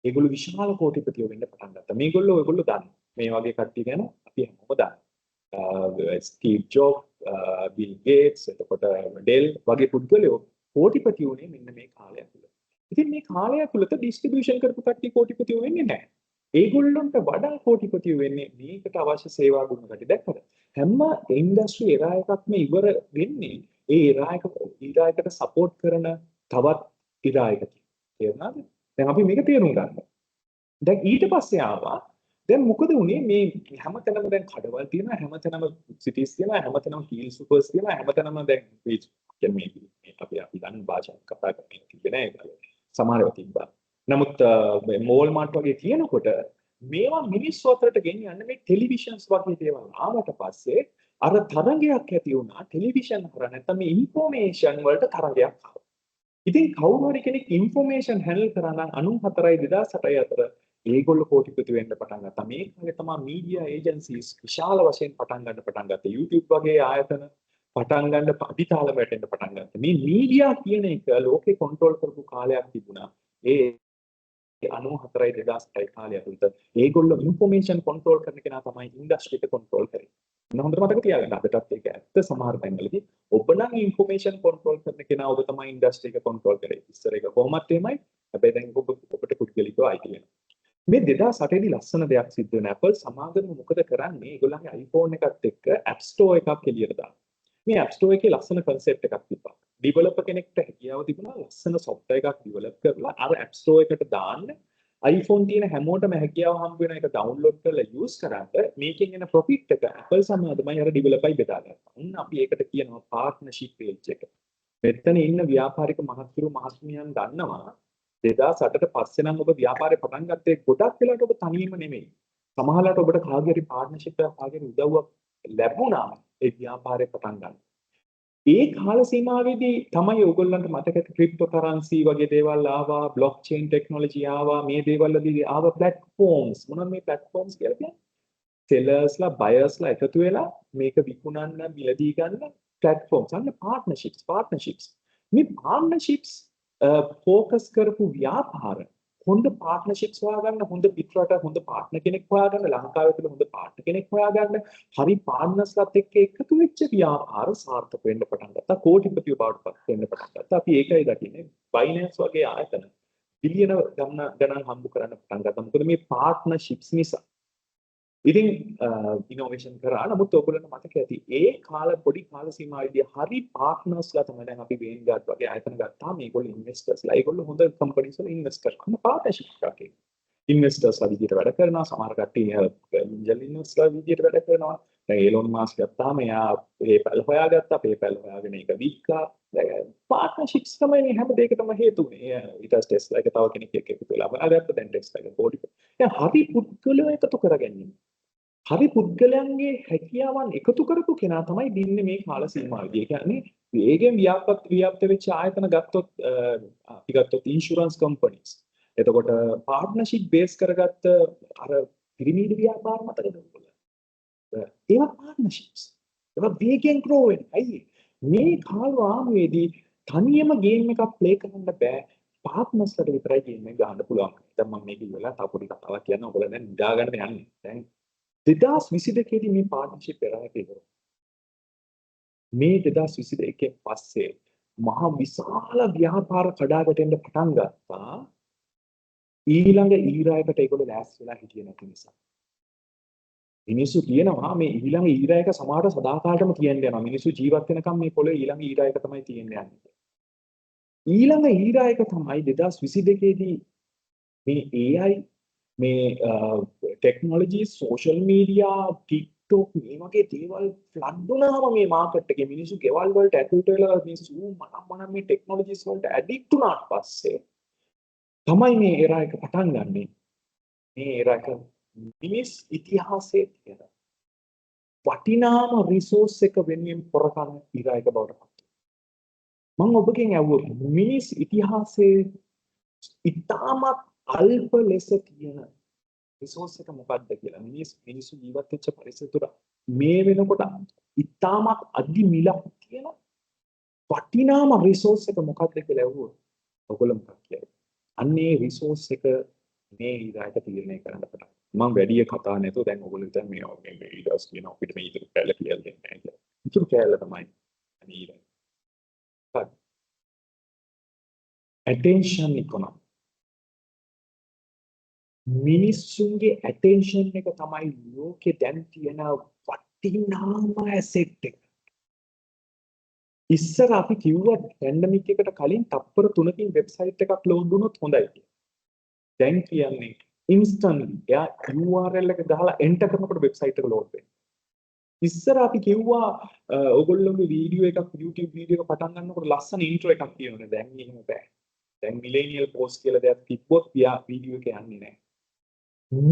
ඒගොල්ලෝ විශාල කෝටිපතියෝ වෙන්න පටන් ගත්තා. මේගොල්ලෝ දන්නවා. මේ වගේ කට්ටිය ගැන අපි හැමෝම දන්නවා. ස්ටීව් ජොබ්, බිල් ගේට්ස්, එතකොට ඩෙල් වගේ පුද්ගලයෝ කෝටිපති වුණේ මෙන්න මේ කාලය තුළ. ඉතින් මේ කාලය තුළත ඩිස්ට්‍රිබියුෂන් කරපු කට්ටිය කෝටිපතියෝ වෙන්නේ නැහැ. ඒගොල්ලන්ට වඩා කෝටිපතියෝ වෙන්නේ මේකට අවශ්‍ය සේවා දුන්න කට්ටිය. දැක්කද? හැම ඉන්ඩස්ට්‍රි එරා එකක්ම ඉවර වෙන්නේ ඒ ඉරායකට සපෝට් කරන තවත් ඉරායකකින්. තේරුණාද? දැන් අපි මේක තේරුම් ගන්න. දැන් ඊට පස්සේ ආවා දැන් මොකද උනේ මේ හැමතැනම දැන් කඩවල් තියෙනවා, හැමතැනම සිටිස් තියෙනවා, හැමතැනම කීල් සුපර්ස් තියෙනවා, හැමතැනම දැන් මේ අපි දන්න භාෂාවක් කතා කරන්නේ තිබෙන්නේ නැහැ. සමහරව තිබ්බා. නමුත් මෝල් මාර්ට් වගේ තියෙනකොට මේවා මිනිස්සු අතරට ගෙනියන්න මේ ටෙලිවිෂන්ස් වගේ දේවල් ආවට පස්සේ අර තරංගයක් ඇති වුණා. ටෙලිවිෂන් හරහා නැත්නම් මේ ඉන්ෆෝමේෂන් වලට තරංගයක් ආවා. ඉතින් කවුරු හරි කෙනෙක් ඉන්ෆෝමේෂන් හැන්ඩල් කරා නම් 94යි 2008යි අතර ඒගොල්ලෝ කෝටිපති වෙන්න පටන් ගත්තා. මේ කාලේ තමයි මීඩියා ඒජන්සීස් විශාල වශයෙන් පටන් ගත්තා. YouTube වගේ ආයතන පටන් ගන්න අඩිතාල වැටෙන්න පටන් ගත්තා. මේ මීඩියා කියන එක ලෝකේ කන්ට්‍රෝල් කරපු කාලයක් තිබුණා. ඒ 94යි 2008යි කාලය ඇතුළත ඒගොල්ලෝ ඉන්ෆෝමේෂන් කන්ට්‍රෝල් කරන කෙනා තමයි ඉන්ඩස්ට්‍රි එක කන්ට්‍රෝල් කරේ. හොඳට මතක තියාගන්න. අපිටත් ඒක ඇත්ත සමහර තැන්වලදී ඔබ නම් ඉන්ෆෝමේෂන් කන්ට්‍රෝල් කරන කෙනා ඔබ තමයි ඉන්ඩස්ට්‍රි එක කන්ට්‍රෝල් කරේ. ඉස්සර ඒක කොහොමත් එහෙමයි. හැබැයි දැන් ඔබට පුද්ගලිකව අයිති වෙනවා. මේ 2008 දී ලස්සන දෙයක් සිද්ධ වෙන Apple සමාගම මොකද කරන්නේ? ඒගොල්ලන්ගේ iPhone එකත් එක්ක App Store එකක් එළියට දානවා. මේ App Store එකේ ලස්සන concept එකක් තිබ්බා. ඩෙවලොපර් කෙනෙක්ට හැකියාව තිබුණා ලස්සන software එකක් develop කරලා අර App Store එකට දාන්න iPhone තියෙන හැමෝටම හැකියාව හම්බ වෙන එක download කරලා use කරාට මේකෙන් එන profit එක Apple සමාගමයි අර developerයි බෙදාගත්තා. අපි ඒකට කියනවා partnership page එක. මෙතන ඉන්න ව්‍යාපාරික මහත්තුරු මහත්මියන් දන්නවා 2008ට පස්සේ නම් ඔබ ව්‍යාපාරේ පටන් ගත්තේ ගොඩක් වෙලාවට ඔබ තනියම නෙමෙයි. සමහරවිට ඔබට කාගේ හරි පාර්ට්නර්ෂිප් එකක් කාගේ හරි උදව්වක් ලැබුණා ඒ ව්‍යාපාරේ පටන් ගන්න. ඒ කාල සීමාවේදී තමයි ඔයගොල්ලන්ට මතක ක්‍රිප්ටෝ කරන්සි වගේ දේවල් ආවා, බ්ලොක් චේන් ටෙක්නොලොජි ආවා, මේ දේවල් වලදී ආවා ප්ලැට්ෆෝම්ස්. මොනවද මේ ප්ලැට්ෆෝම්ස් කියලා කියන්නේ? සෙලර්ස්ලා බයර්ස්ලා එකතු වෙලා මේක විකුණන්න, මිලදී ගන්න platforms and partnerships. මේ partnerships focus කරපු ව්‍යාපාර හොඳ partnerships හොයාගන්න, හොඳ පිටරට හොඳ partner කෙනෙක් හොයාගන්න, ලංකාවේ තුල හොඳ partner කෙනෙක් හොයාගන්න, හරි partnersලාත් එක්ක එකතු වෙච්ච ව්‍යාපාර සාර්ථක වෙන්න පටන් ගත්තා. කෝටිපතියෝ බවට පත් වෙන්න පටන් ගත්තා. අපි ඒකයි දකින්නේ Binance වගේ ආයතන බිලියන ගණන් හම්බ කරන්න පටන් ගත්තා. මොකද මේ partnerships නිසා. ඉතින් ඉනෝවේෂන් කරා. නමුත් ඔයගොල්ලන්ට මතක ඇති ඒ පොඩි කාල සීමාවේදී හරි පාර්ට්නර්ස්ලා තමයි දැන් අපි Vanguard වගේ ආයතන ගත්තා. මේගොල්ලෝ ඉන්වෙස්ටර්ස්ලා. ඒගොල්ලෝ හොඳ කම්පැනිස් වල ඉන්වෙස්ට් කරන පාර්ට්නර්ෂිප් එකක්. ඉන්වෙස්ටර්ස්ලා විදිහට වැඩ කරනවා. සමහර කට්ටිය ඇන්ජල් ඉන්වෙස්ටර්ස්ලා විදිහට වැඩ කරනවා. දැන් ඒලොන් මාස්ක් ගත්තාම එයා PayPal හොයාගත්තා. PayPal හොයාගෙන ඒක වික්කා. පාර්ට්නර්ෂිප්ස් තමයි මේ හැම දෙයකටම හේතු වෙන්නේ. ඊට ටෙස්ලා එක තව කෙනෙක් එක්ක එකතු වෙලා හොයාගත්තා. දැන් ටෙස්ලා එක පොඩි. දැන් හරි පුද්ගලයෝ එකතු කරගන්නේ. හරි පුද්ගලයන්ගේ හැකියාවන් එකතු කරපු කෙනා තමයි දින්නේ මේ කාල සීමාවේදී. ඒ කියන්නේ වේගෙන් ව්‍යාප්ත වෙච්ච ආයතන ගත්තොත් අපි ගත්තොත් ඉන්ෂුරන්ස් කම්පැනිස්. එතකොට පාර්ට්නර්ෂිප් බේස් කරගත්ත අර පිරමීඩ ව්‍යාපාර මතකද ඔයගොල්ලෝ? ඒවා පාර්ට්නර්ෂිප්ස්. ඒවා වේගෙන් ග්‍රෝ වෙන්නේ. අයියේ මේ කාල ආමේදී තනියම ගේම් එකක් ප්ලේ කරන්න බෑ. පාර්ට්නර්ස්ලට විතරයි ගේම් එක ගන්න පුළුවන්. දැන් මම මේක ඉවරලා තව පොඩි කතාවක් කියන්න ඔයගොල්ලෝ දැන් නිදා ගන්න යන්නේ. දැන් 2022 දී මේ පාර්ට්නර්ෂිප් එකක් ඉවරයි. මේ 2022 පස්සේ මහා විශාල ව්‍යාපාර කඩාවැටෙන්න පටන් ගත්තා. ඊළඟ ඊරායකට ඒගොල්ලෝ ලෑස්ති වෙලා හිටියේ නැති නිසා. මිනිස්සු කියනවා මේ ඊළඟ ඊරා එක සමහරට සදාකාලටම තියෙන්න යනවා. මිනිස්සු ජීවත් වෙනකම් මේ පොළොවේ ඊළඟ ඊරා එක තමයි තියෙන්න යන්නේ. ඊළඟ ඊරා එක තමයි 2022 දී මේ AI මේ ටෙක්නොලොජි සෝෂල් මීඩියා TikTok මේ වගේ දේවල් ෆ්ලඩ් වුණාම මේ මාකට් එකේ මිනිස්සු ගෙවල් වලට ඇතුළට වෙලා මිනිස්සු මනම් මේ ටෙක්නොලොජිස් වලට ඇඩික්ට් වුණාට පස්සේ තමයි මේ එරා එක පටන් ගන්නෙ. මේ එරා එක මිනිස් ඉතිහාසයේ තියෙන වටිනාම රිසෝස් එක වෙනුවෙන් පොරකන ඉරා එක බවට පත් වෙනවා. මම ඔබගෙන් අහුවොත් මිනිස් ඉතිහාසයේ ඉතාමත් අල්ප ලෙස තියෙන රිසෝස් එක මොකක්ද කියලා. මිනිස්සු ජීවත් වෙච්ච පරිසර තුර මේ වෙනකොට ඉතාමත් අධි මිලක් තියෙන වටිනාම රිසෝස් එක මොකක්ද කියලා අහුවොත් ඔයගොල්ලෝ මොකක්ද කියන්නේ? අන්නේ රිසෝස් එක මේ ඉරාට තීරණය කරන්න පටන්. මම වැඩි කතා නැතුව දැන් ඔයගොල්ලෝ දැන් මේ ඊඩස් කියන අපිට මේ ඉතුරු කැල කියලා දෙන්නේ නැහැ කියලා. ඉතුරු කැල තමයි අනේ ඉරා. but attention economy මිනිස්සුන්ගේ attention එක තමයි ලෝකේ දැන් තියෙන වටිනාම asset එක. ඉස්සර අපි කිව්වා පැන්ඩමික් එකට කලින් තප්පර 3කින් වෙබ්සයිට් එකක් ලෝඩ් වුණොත් හොඳයි කියලා. දැන් කියන්නේ instantly එයා URL එක ගහලා enter කරනකොට වෙබ්සයිට් එක ලෝඩ් වෙනවා. ඉස්සර අපි කිව්වා ඔයගොල්ලෝගේ වීඩියෝ එකක් YouTube වීඩියෝ එක පටන් ගන්නකොට ලස්සන intro එකක් තියෙනවා. දැන් එහෙම බෑ. දැන් millennial post කියලා දෙයක් තිබ්බොත් වීඩියෝ එක යන්නේ නැහැ.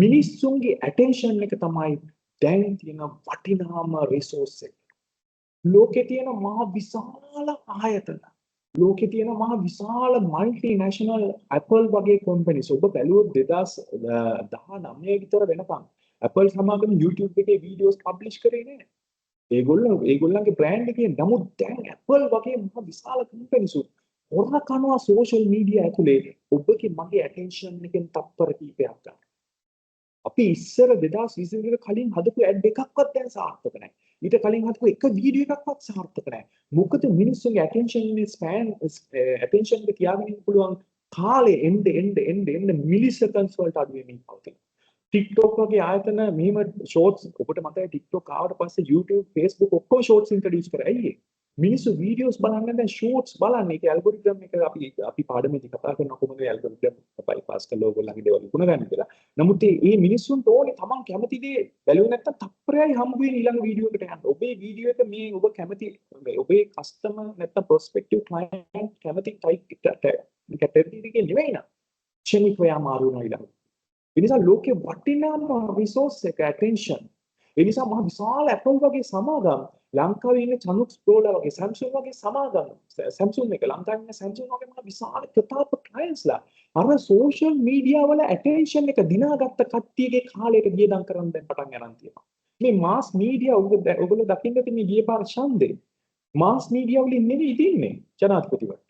මිනිස්සුන්ගේ attention එක තමයි දැන් තියෙන වටිනාම resource එක. ලෝකේ තියෙන මහ විශාල ආයතන, ලෝකේ තියෙන මහ විශාල multinational Apple වගේ companies ඔබ බැලුවොත් 2019 විතර වෙනකම් Apple සමාගම YouTube එකේ වීඩියෝස් පබ්ලිෂ් කරේ නෑ. ඒගොල්ලන්ගේ brand එකේ නමුත් දැන් Apple වගේ මහ විශාල companies හොරන කරනවා social media ඇතුලේ ඔබගේ මගේ attention එකෙන් තප්පර කීපයක් ගන්න. අපි ඉස්සර 2020 කලින් හදපු ඇඩ් එකක්වත් දැන් සාර්ථක නැහැ. ඊට කලින් හදපු එක වීඩියෝ එකක්වත් සාර්ථක නැහැ. මොකද මිනිස්සුන්ගේ attention එක තියාගෙන ඉන්න පුළුවන් කාලේ එන්න මිලිසෙකන්ඩ්ස් වලට අඩු වෙමින් පවතින. TikTok වගේ ආයතන මෙහෙම shorts ඔබට මතකයි TikTok ආවට පස්සේ YouTube, Facebook ඔක්කොම shorts introduce කරා. ඇයි මිනිස්සු වීඩියෝස් බලන්න දැන් shorts බලන්නේ. ඒක ඇල්ගොරිතම් එක අපි පාඩමේදී කතා කරන කොහොමද ඇල්ගොරිතම් bypass කරලා ඕගොල්ලන්ගේ දේවල් ඉක්ුණ ගන්න කියලා. නමුත් මේ මිනිස්සුන්ට ඕනේ තමන් කැමති දේ බැලුවේ නැත්තම් තප්පරයයි හම්බ වෙන ඊළඟ වීඩියෝ එකට යන්න. ඔබේ වීඩියෝ එක මේ ඔබ කැමති ඔබේ කස්ටමර් නැත්තම් ප්‍රොස්පෙක්ටිව් ක්ලයන්ට් කැමති ටයිප් කැටගරි එකේ නෙවෙයි නා. ක්ෂණිකව යා මාරු වෙනවා ඊළඟ. ඒ නිසා ලෝකේ වටිනාම රිසෝස් එක attention. ඒ නිසා මහ විශාල Apple වගේ සමාගම් ලංකාවේ ඉන්න චනුක්ස් ප්‍රෝලා වගේ Samsung වගේ සමාගම් Samsung එක ලංකාවේ ඉන්න Samsung වගේ මහ විශාල ප්‍රතාප clientsලා අර social media වල attention එක දිනාගත්ත කට්ටියගේ කාලයට වියදම් කරන් දැන් පටන් ගන්න තියෙනවා. මේ mass media ඔයගොල්ලෝ දකින්න තියෙන මේ ගිය පාර ඡන්දේ mass media වලින් නෙවෙයි ඉතින්නේ ජනාධිපතිවරට.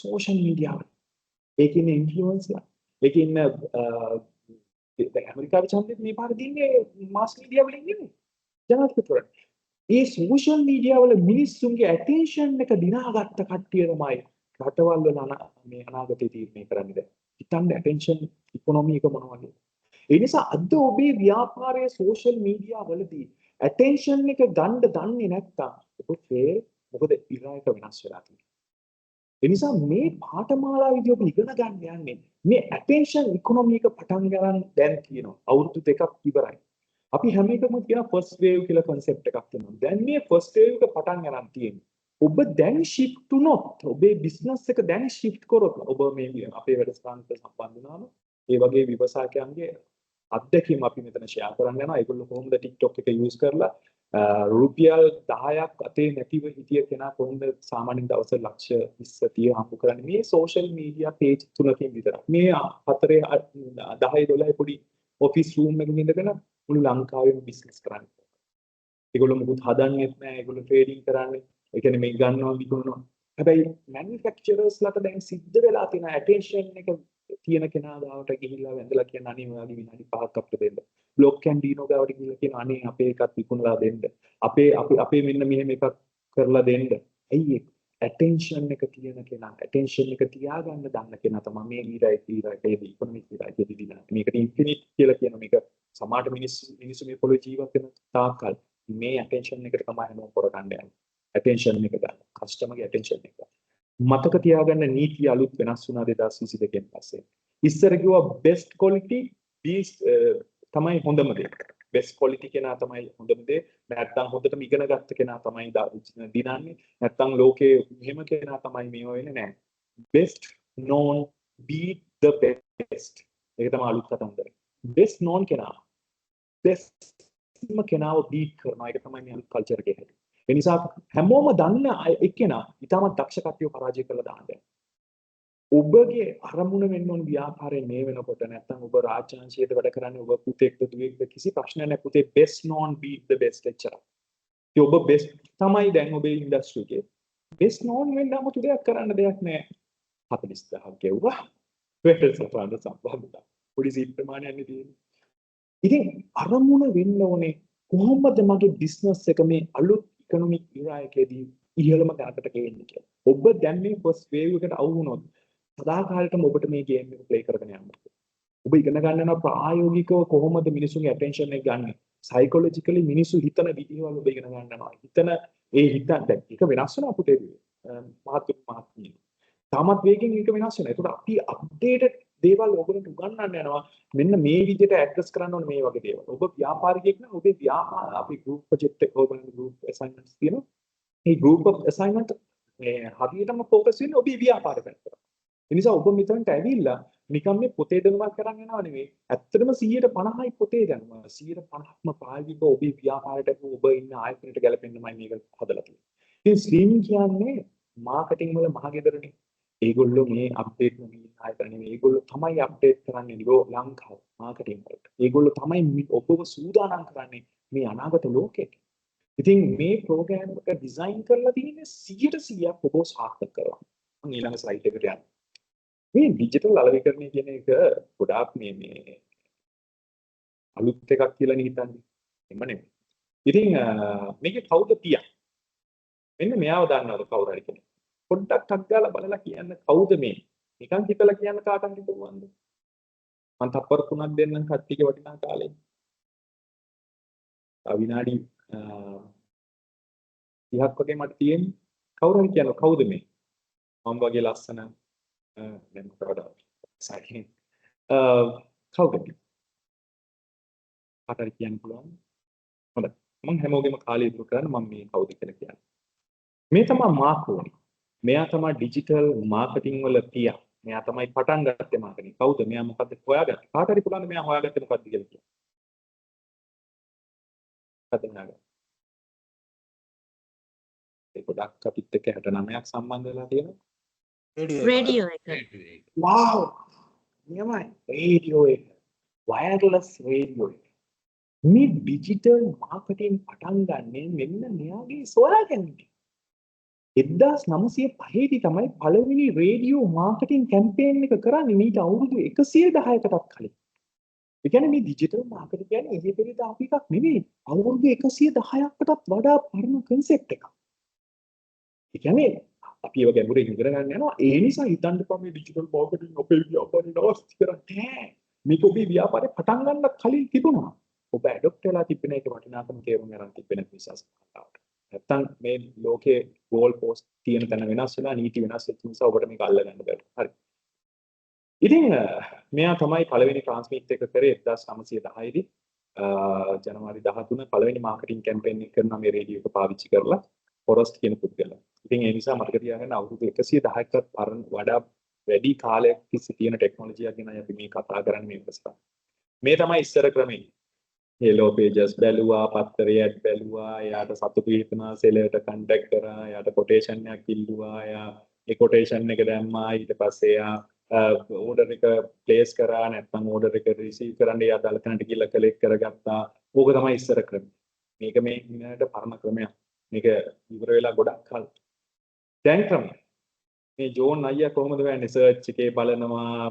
social media වල. ඒකේ ඉන්න influencer ඒකේ ඉන්න දැන් ඇමරිකාවේ ඡන්දෙත් මේ පාර දින්නේ mass media වලින් නෙවෙයි ජනාධිපතිවරට. මේ social media වල මිනිස්සුන්ගේ attention එක දිනාගත්ත කට්ටිය තමයි රටවල් වල මේ අනාගතේ තීරණය කරන්නේ දැන්. හිතන්න attention economy එක මොන වගේ. ඒ නිසා අද ඔබේ ව්‍යාපාරයේ social media වලදී attention එක ගන්න දන්නේ නැත්නම් ඔබ fail. මොකද ඉරා එක වෙනස් වෙලා තියෙනවා. ඒ නිසා මේ පාඨමාලාවේදී ඔබ ඉගෙන ගන්න යන්නේ මේ attention economy එක පටන් ගන්න දැන් තියෙනවා. අවුරුදු 2ක් ඉවරයි. අපි හැම එකම කියන first wave කියලා concept එකක් තියෙනවා. දැන් මේ first wave එක පටන් ගන්න තියෙන්නේ. ඔබ දැන් shift වුණොත් ඔබේ business එක දැන් shift කරොත් ඔබ මේ අපේ වැඩසටහනට සම්බන්ධ වුණාම ඒ වගේ ව්‍යවසායකයන්ගේ අත්දැකීම් අපි මෙතන share කරන්න යනවා. ඒගොල්ලෝ කොහොමද TikTok එක use කරලා රුපියල් 10ක් අතේ නැතිව හිටිය කෙනා කොහොමද සාමාන්‍යයෙන් දවසට ලක්ෂ 20 30 හම්බ කරන්නේ මේ social media page තුනකින් විතරක්. මේ 4 10 12 පොඩි office room එකකින් ඉඳගෙන මුළු ලංකාවෙම business කරන්නේ. ඒගොල්ලෝ මොකුත් හදන්නෙත් නැහැ. ඒගොල්ලෝ trading කරන්නේ. ඒ කියන්නේ මේ ගන්නවා විකුණනවා. හැබැයි manufacturers ලාට දැන් සිද්ධ වෙලා තියෙන attention එක තියෙන කෙනා ගාවට ගිහිල්ලා වැඳලා කියන අනේ ඔයාගේ විනාඩි 5ක් අපිට දෙන්න. බ්ලොක් කැන්ඩිනෝ ගාවට ගිහිල්ලා කියන අනේ අපේ එකක් විකුණලා දෙන්න. අපේ මෙන්න මෙහෙම එකක් කරලා දෙන්න. ඇයි attention එක තියෙන කෙනා attention එක තියාගන්න දන්න කෙනා තමයි මේ ඊරයිකේදී ඉකොනොමික් ඊරයිකේදී දිනන. මේකට ඉන්ෆිනිට් කියලා කියන මේක සමාජ මිනිස්සු මේ පොළොවේ ජීවත් වෙන තාක්කල් මේ attention එකට තමයි හැමෝම කරගන්න යන්නේ. attention එක ගන්න. කස්ටමර්ගේ attention එක. මතක තියාගන්න නීතිය අලුත් වෙනස් වුණා 2022 න් පස්සේ. ඉස්සර කිව්වා best quality තමයි හොඳම දේ. best quality කෙනා තමයි හොඳම දේ. නැත්තම් හොඳටම ඉගෙන ගත්ත කෙනා තමයි දිනන්නේ. නැත්තම් ලෝකේ මෙහෙම කෙනා තමයි මේව වෙන්නේ නැහැ. best known beat the best. ඒක තමයි අලුත් කතන්දර. best known කෙනා best කෙනාව beat කරනවා. ඒක තමයි මේ අලුත් කල්චර් එකේ හැටි. ඒ නිසා හැමෝම දන්න එක්කෙනා ඊටමත් දක්ෂ කට්ටිය පරාජය කරලා දාන්න. ඔබගේ අරමුණ වෙන්න ඕන ව්‍යාපාරේ මේ වෙනකොට නැත්තම් ඔබ රාජ්‍යාංශයට වැඩ කරන්නේ ඔබ පුතෙක්ද දුවෙක්ද කිසි ප්‍රශ්නයක් නැහැ පුතේ best known beat the best එච්චරයි. ඒ ඔබ best තමයි දැන් ඔබේ ඉන්ඩස්ට්‍රි එකේ best known වෙන්න 아무තු දෙයක් කරන්න දෙයක් නැහැ. 40000ක් ගෙවුවා. වෙටස් අපරාධ සම්බන්ධතා. පොඩි සීට් ප්‍රමාණයක් තියෙන්නේ. ඉතින් අරමුණ වෙන්න ඕනේ කොහොමද මගේ බිස්නස් එක මේ අලුත් ඉකොනොමික් ඉරා එකේදී ඉහළම තැනකට ගෙන්නේ කියලා. ඔබ දැන් මේ ෆස්ට් වේව් එකට අවු වුණොත් සදාකාලෙටම ඔබට මේ ගේම් එක ප්ලේ කරගෙන යන්න. ඔබ ඉගෙන ගන්න ප්‍රායෝගිකව කොහොමද මිනිසුන්ගේ ඇටෙන්ෂන් එක ගන්න. සයිකොලොජිකලි මිනිසු හිතන විදිහවල ඔබ ඉගෙන ගන්නවා. හිතන ඒ හිතන දැන් එක වෙනස් වෙනවා පුතේ. මහත්මී. තාමත් වේගෙන් එක වෙනස් වෙනවා. ඒකට අපි අප්ඩේටඩ් දේවල් ඔයගොල්ලන්ට උගන්වන්න යනවා. මෙන්න මේ විදිහට ඇඩ්‍රස් කරන්න ඕනේ මේ වගේ දේවල්. ඔබ ව්‍යාපාරිකයෙක් නම් ඔබේ ව්‍යාපාර අපි ගෲප් ප්‍රොජෙක්ට් එක ඔයගොල්ලන්ගේ ගෲප් ඇසයින්මන්ට්ස් තියෙනවා. මේ ගෲප් ඔෆ් ඇසයින්මන්ට් මේ හරියටම ફોකස් වෙන්නේ ඔබේ ව්‍යාපාර පැත්තට. ඒ නිසා ඔබ මෙතනට ඇවිල්ලා නිකම් මේ පොතේ දැනුමක් කරන් යනවා නෙවෙයි. ඇත්තටම 150යි පොතේ දැනුම. 150ක්ම ප්‍රායෝගිකව ඔබේ ව්‍යාපාරයට ඔබ ඉන්න ආයතනයට ගැලපෙන්නමයි මේක හදලා තියෙන්නේ. ඉතින් ස්ට්‍රීම් කියන්නේ මාකටිං වල මහගෙදරනේ. ඒගොල්ලෝ මේ අප්ඩේට් නොවී ආයතන නෙවෙයි. ඒගොල්ලෝ තමයි අප්ඩේට් කරන්නේ ලංකාව මාකටිං වලට. ඒගොල්ලෝ තමයි ඔබව සූදානම් කරන්නේ මේ අනාගත ලෝකෙට. ඉතින් මේ ප්‍රෝග්‍රෑම් එක ඩිසයින් කරලා තියෙන්නේ 100% ඔබව සාර්ථක කරනවා. මම ඊළඟ ස්ලයිඩ් එකට යනවා. මේ ඩිජිටල් අලෙවිකරණය කියන එක ගොඩාක් මේ අලුත් එකක් කියලා නේ හිතන්නේ. එම නෙමෙයි. ඉතින් මේකේ කවුද පියා? මෙන්න මෙයාව දන්නවද කවුරු හරි කෙනෙක්? පොඩ්ඩක් ටක් ගාලා බලලා කියන්න කවුද මේ? නිකන් හිතලා කියන්න කාටද පුළුවන්ද? මම තප්පර 3ක් දෙන්නම් කට්ටියගේ වටිනා කාලේ. විනාඩි 30ක් වගේ මට තියෙන්නේ. කවුරු හරි කියන්න කවුද මේ? මම වගේ ලස්සන දැන් කරලා සයින් කවුද? කාටද කියන්න පුළුවන්? හොඳයි. මම හැමෝගෙම කාලය ඉතුරු කරන්න මම මේ කවුද කියලා කියන්නේ. මේ තමයි මාකෝනි. මෙයා තමයි ඩිජිටල් මාකටිං වල පියා. මෙයා තමයි පටන් ගත්තේ මාකටිං. කවුද? මෙයා මොකද්ද හොයාගත්තේ? කාට හරි පුළුවන් මෙයා හොයාගත්තේ මොකද්ද කියලා කියන්න. හදන්නග. ඒ ගොඩක් අපිත් එක්ක 69ක් සම්බන්ධ වෙලා තියෙනවා. රේඩියෝ එක. wow නියමයි රේඩියෝ එක වයර්ලස් රේඩියෝ එක මේ ඩිජිටල් මාකටිං පටන් ගන්නේ මෙන්න මෙයාගේ සොයාගැනීමෙන් 1905 දී තමයි පළවෙනි රේඩියෝ මාකටිං කැම්පේන් එක කරන්නේ මීට අවුරුදු 110කටත් කලින්. ඒ කියන්නේ මේ ඩිජිටල් මාකටිං කියන්නේ ඉහි පෙරේද අපි එකක් නෙවෙයි අවුරුදු 110කටත් වඩා පරණ concept එකක්. ඒ කියන්නේ අපි ඒව ගැඹුරින් ඉගෙන ගන්න යනවා. ඒ නිසා හිතන්න එපා මේ ඩිජිටල් මාකටිං අපේ ව්‍යාපාරේ නවස්ති කරන්නේ. මේක ඔබේ ව්‍යාපාරේ පටන් ගන්න කලින් තිබුණා. ඔබ ඇඩොප්ට් වෙලා තිබෙන එක වටිනාකම තේරුම් ගන්න තිබෙන නිසා සම්පූර්ණවට. නැත්තම් මේ ලෝකේ ගෝල් පෝස්ට් තියෙන තැන වෙනස් වෙලා නීති වෙනස් වෙච්ච නිසා ඔබට මේක අල්ල ගන්න බැහැ. හරි. ඉතින් මෙයා තමයි පළවෙනි ට්‍රාන්ස්මිට් එක කරේ 1910 දී ජනවාරි 13 පළවෙනි මාකටිං කැම්පේන් එක කරන මේ රේඩියෝ එක පාවිච්චි කරලා ෆොරස්ට් කියන පුද්ගලයා. ඉතින් ඒ නිසා මතක තියාගන්න අවුරුදු 110කට වඩා වැඩි කාලයක් තිස්සේ තියෙන ටෙක්නොලොජි එකක් ගැන අපි මේ කතා කරන්නේ මේ ප්‍රශ්න. මේ තමයි ඉස්සර ක්‍රමය. හෙලෝ පේජස් බැලුවා, පත්තරේ ඇඩ් බැලුවා, එයාට සතුටු හිතනවා, සෙලර්ට කන්ටැක්ට් කරා, එයාට කොටේෂන් එකක් ඉල්ලුවා, එයා ඒ කොටේෂන් එක දැම්මා, ඊට පස්සේ එයා ඕඩර් එක ප්ලේස් කරා, නැත්නම් ඕඩර් එක රිසීව් කරන්න එයා දාලා තැනට ගිහලා කලෙක්ට් කරගත්තා. ඕක තමයි ඉස්සර ක්‍රමය. මේක මේ ඉන්නට පරණ ක්‍රමයක්. මේක ඉවර වෙලා ගොඩක් කල්. දැන් ක්‍රමය. මේ ජෝන් අයියා කොහොමද වෙන්නේ සර්ච් එකේ බලනවා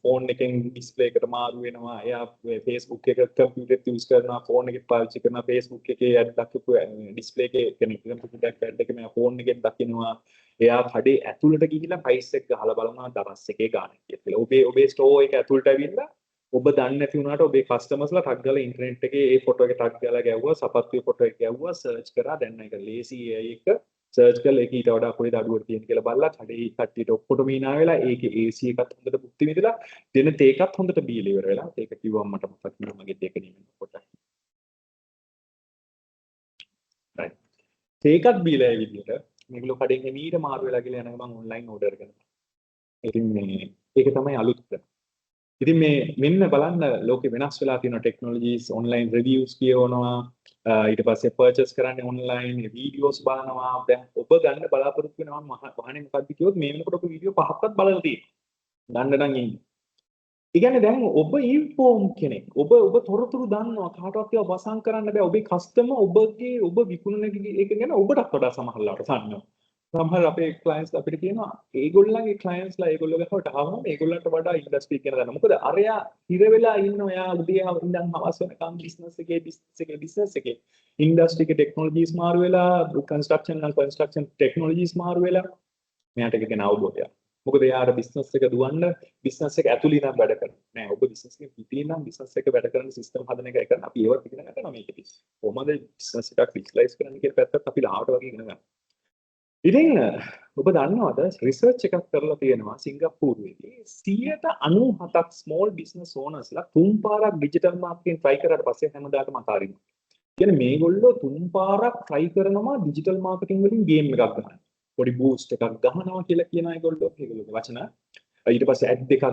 ෆෝන් එකෙන් ඩිස්ප්ලේ එකට මාරු වෙනවා එයා Facebook එක කම්පියුටර් එක යූස් කරනවා ෆෝන් එකේ පාවිච්චි කරනවා Facebook එකේ ඇඩ් දක්වපු ඩිස්ප්ලේ එකේ කියන්නේ කම්පියුටර් ඇඩ් එක මේ ෆෝන් එකෙන් දකිනවා එයා කඩේ ඇතුළට ගිහිල්ලා ප්‍රයිස් එක ගහලා බලනවා දවස් එකේ ගානක් කියලා. ඔබේ ස්ටෝර් එක ඇතුළට ඇවිල්ලා ඔබ දන්නේ නැති වුණාට ඔබේ කස්ටමර්ස්ලා ටග් ගාලා ඉන්ටර්නෙට් එකේ ඒ ෆොටෝ එක ටග් ගාලා ගැව්වා සපත්තුවේ ෆොටෝ එක ගැව්වා සර්ච් කරා දැන් ඒක ලේසි ඒක සර්ච් කරලා ඒක ඊට වඩා කොහෙද අඩුවට තියෙන කියලා බලලා කඩේ කට්ටියට ඔක්කොටම hina වෙලා ඒකේ AC එකත් හොඳට බුද්ධි විදලා දෙන තේකත් හොඳට බීලා ඉවර වෙලා ඒක කිව්වම මට මතක් වුණා මගේ දෙක නෙමෙයි පොඩ්ඩක් right තේකත් බීලා ඒ විදිහට මේගොල්ලෝ කඩෙන් එමීට මාරු වෙලා ගිහලා යනවා මම ඔන්ලයින් ඕඩර් කරනවා ඉතින් මේ ඒක තමයි අලුත් ඉතින් මේ මෙන්න බලන්න ලෝකෙ වෙනස් වෙලා තියෙන ටෙක්නොලොජිස් ඔන්ලයින් රිවිව්ස් කියවනවා ඊට පස්සේ පර්චේස් කරන්නේ ඔන්ලයින් වීඩියෝස් බලනවා දැන් ඔබ ගන්න බලාපොරොත්තු වෙනවා වහන්නේ මොකද්ද කිව්වොත් මේ වෙනකොට ඔබ වීඩියෝ 5ක්වත් බලලා තියෙනවා ගන්න නම් ඉන්නේ. ඒ කියන්නේ දැන් ඔබ ඉන්ෆෝම් කෙනෙක් ඔබ තොරතුරු දන්නවා කාටවත් ඒවා වසන් කරන්න බෑ ඔබේ කස්ටමර් ඔබ විකුණන එක ගැන ඔබටත් වඩා සමහරවල්ලාට දන්නවා. සමහර අපේ ක්ලයන්ට්ස් අපිට කියනවා ඒගොල්ලන්ගේ ක්ලයන්ට්ස්ලා ඒගොල්ලෝ ගහවට ආවම ඒගොල්ලන්ට වඩා ඉන්ඩස්ට්‍රි කියන දන්න. මොකද අරයා හිර වෙලා ඉන්නවා එයා උදේ ඉඳන් හවස වෙනකම් බිස්නස් එකේ ඉන්ඩස්ට්‍රි එකේ ටෙක්නොලොජිස් මාරු වෙලා කන්ස්ට්‍රක්ෂන් ටෙක්නොලොජිස් මාරු වෙලා මෙයාට ඒක ගැන අවබෝධයක්. මොකද එයාට බිස්නස් එක දුවන්න බිස්නස් එක ඇතුළේ ඉඳන් වැඩ කරනවා. නෑ ඔබ බිස්නස් එකේ පිටින් ඉඳන් බිස්නස් එක වැඩ කරන සිස්ටම් හදන එකයි කරන්නේ. අපි ඒවත් ඉගෙන ගන්නවා මේකෙදි. කොහොමද බිස්නස් එකක් ඩිජිටලයිස් කරන්න කියන පැත්තත් අපි ලාවට වගේ ඉගෙන ගන්නවා. ඉතින් ඔබ දන්නවද රිසර්ච් එකක් කරලා තියෙනවා සිංගප්පූරුවේදී 97ක් ස්මෝල් බිස්නස් ඕනර්ස්ලා තුන් පාරක් ඩිජිටල් මාකටිං try කරාට පස්සේ හැමදාටම අතාරිනවා. කියන්නේ මේගොල්ලෝ තුන් පාරක් try කරනවා ඩිජිටල් මාකටිං වලින් ගේම් එකක් ගන්න. පොඩි බූස්ට් එකක් ගහනවා කියලා කියන ඒගොල්ලෝගේ වචන. ඊට පස්සේ ඇඩ් එකක්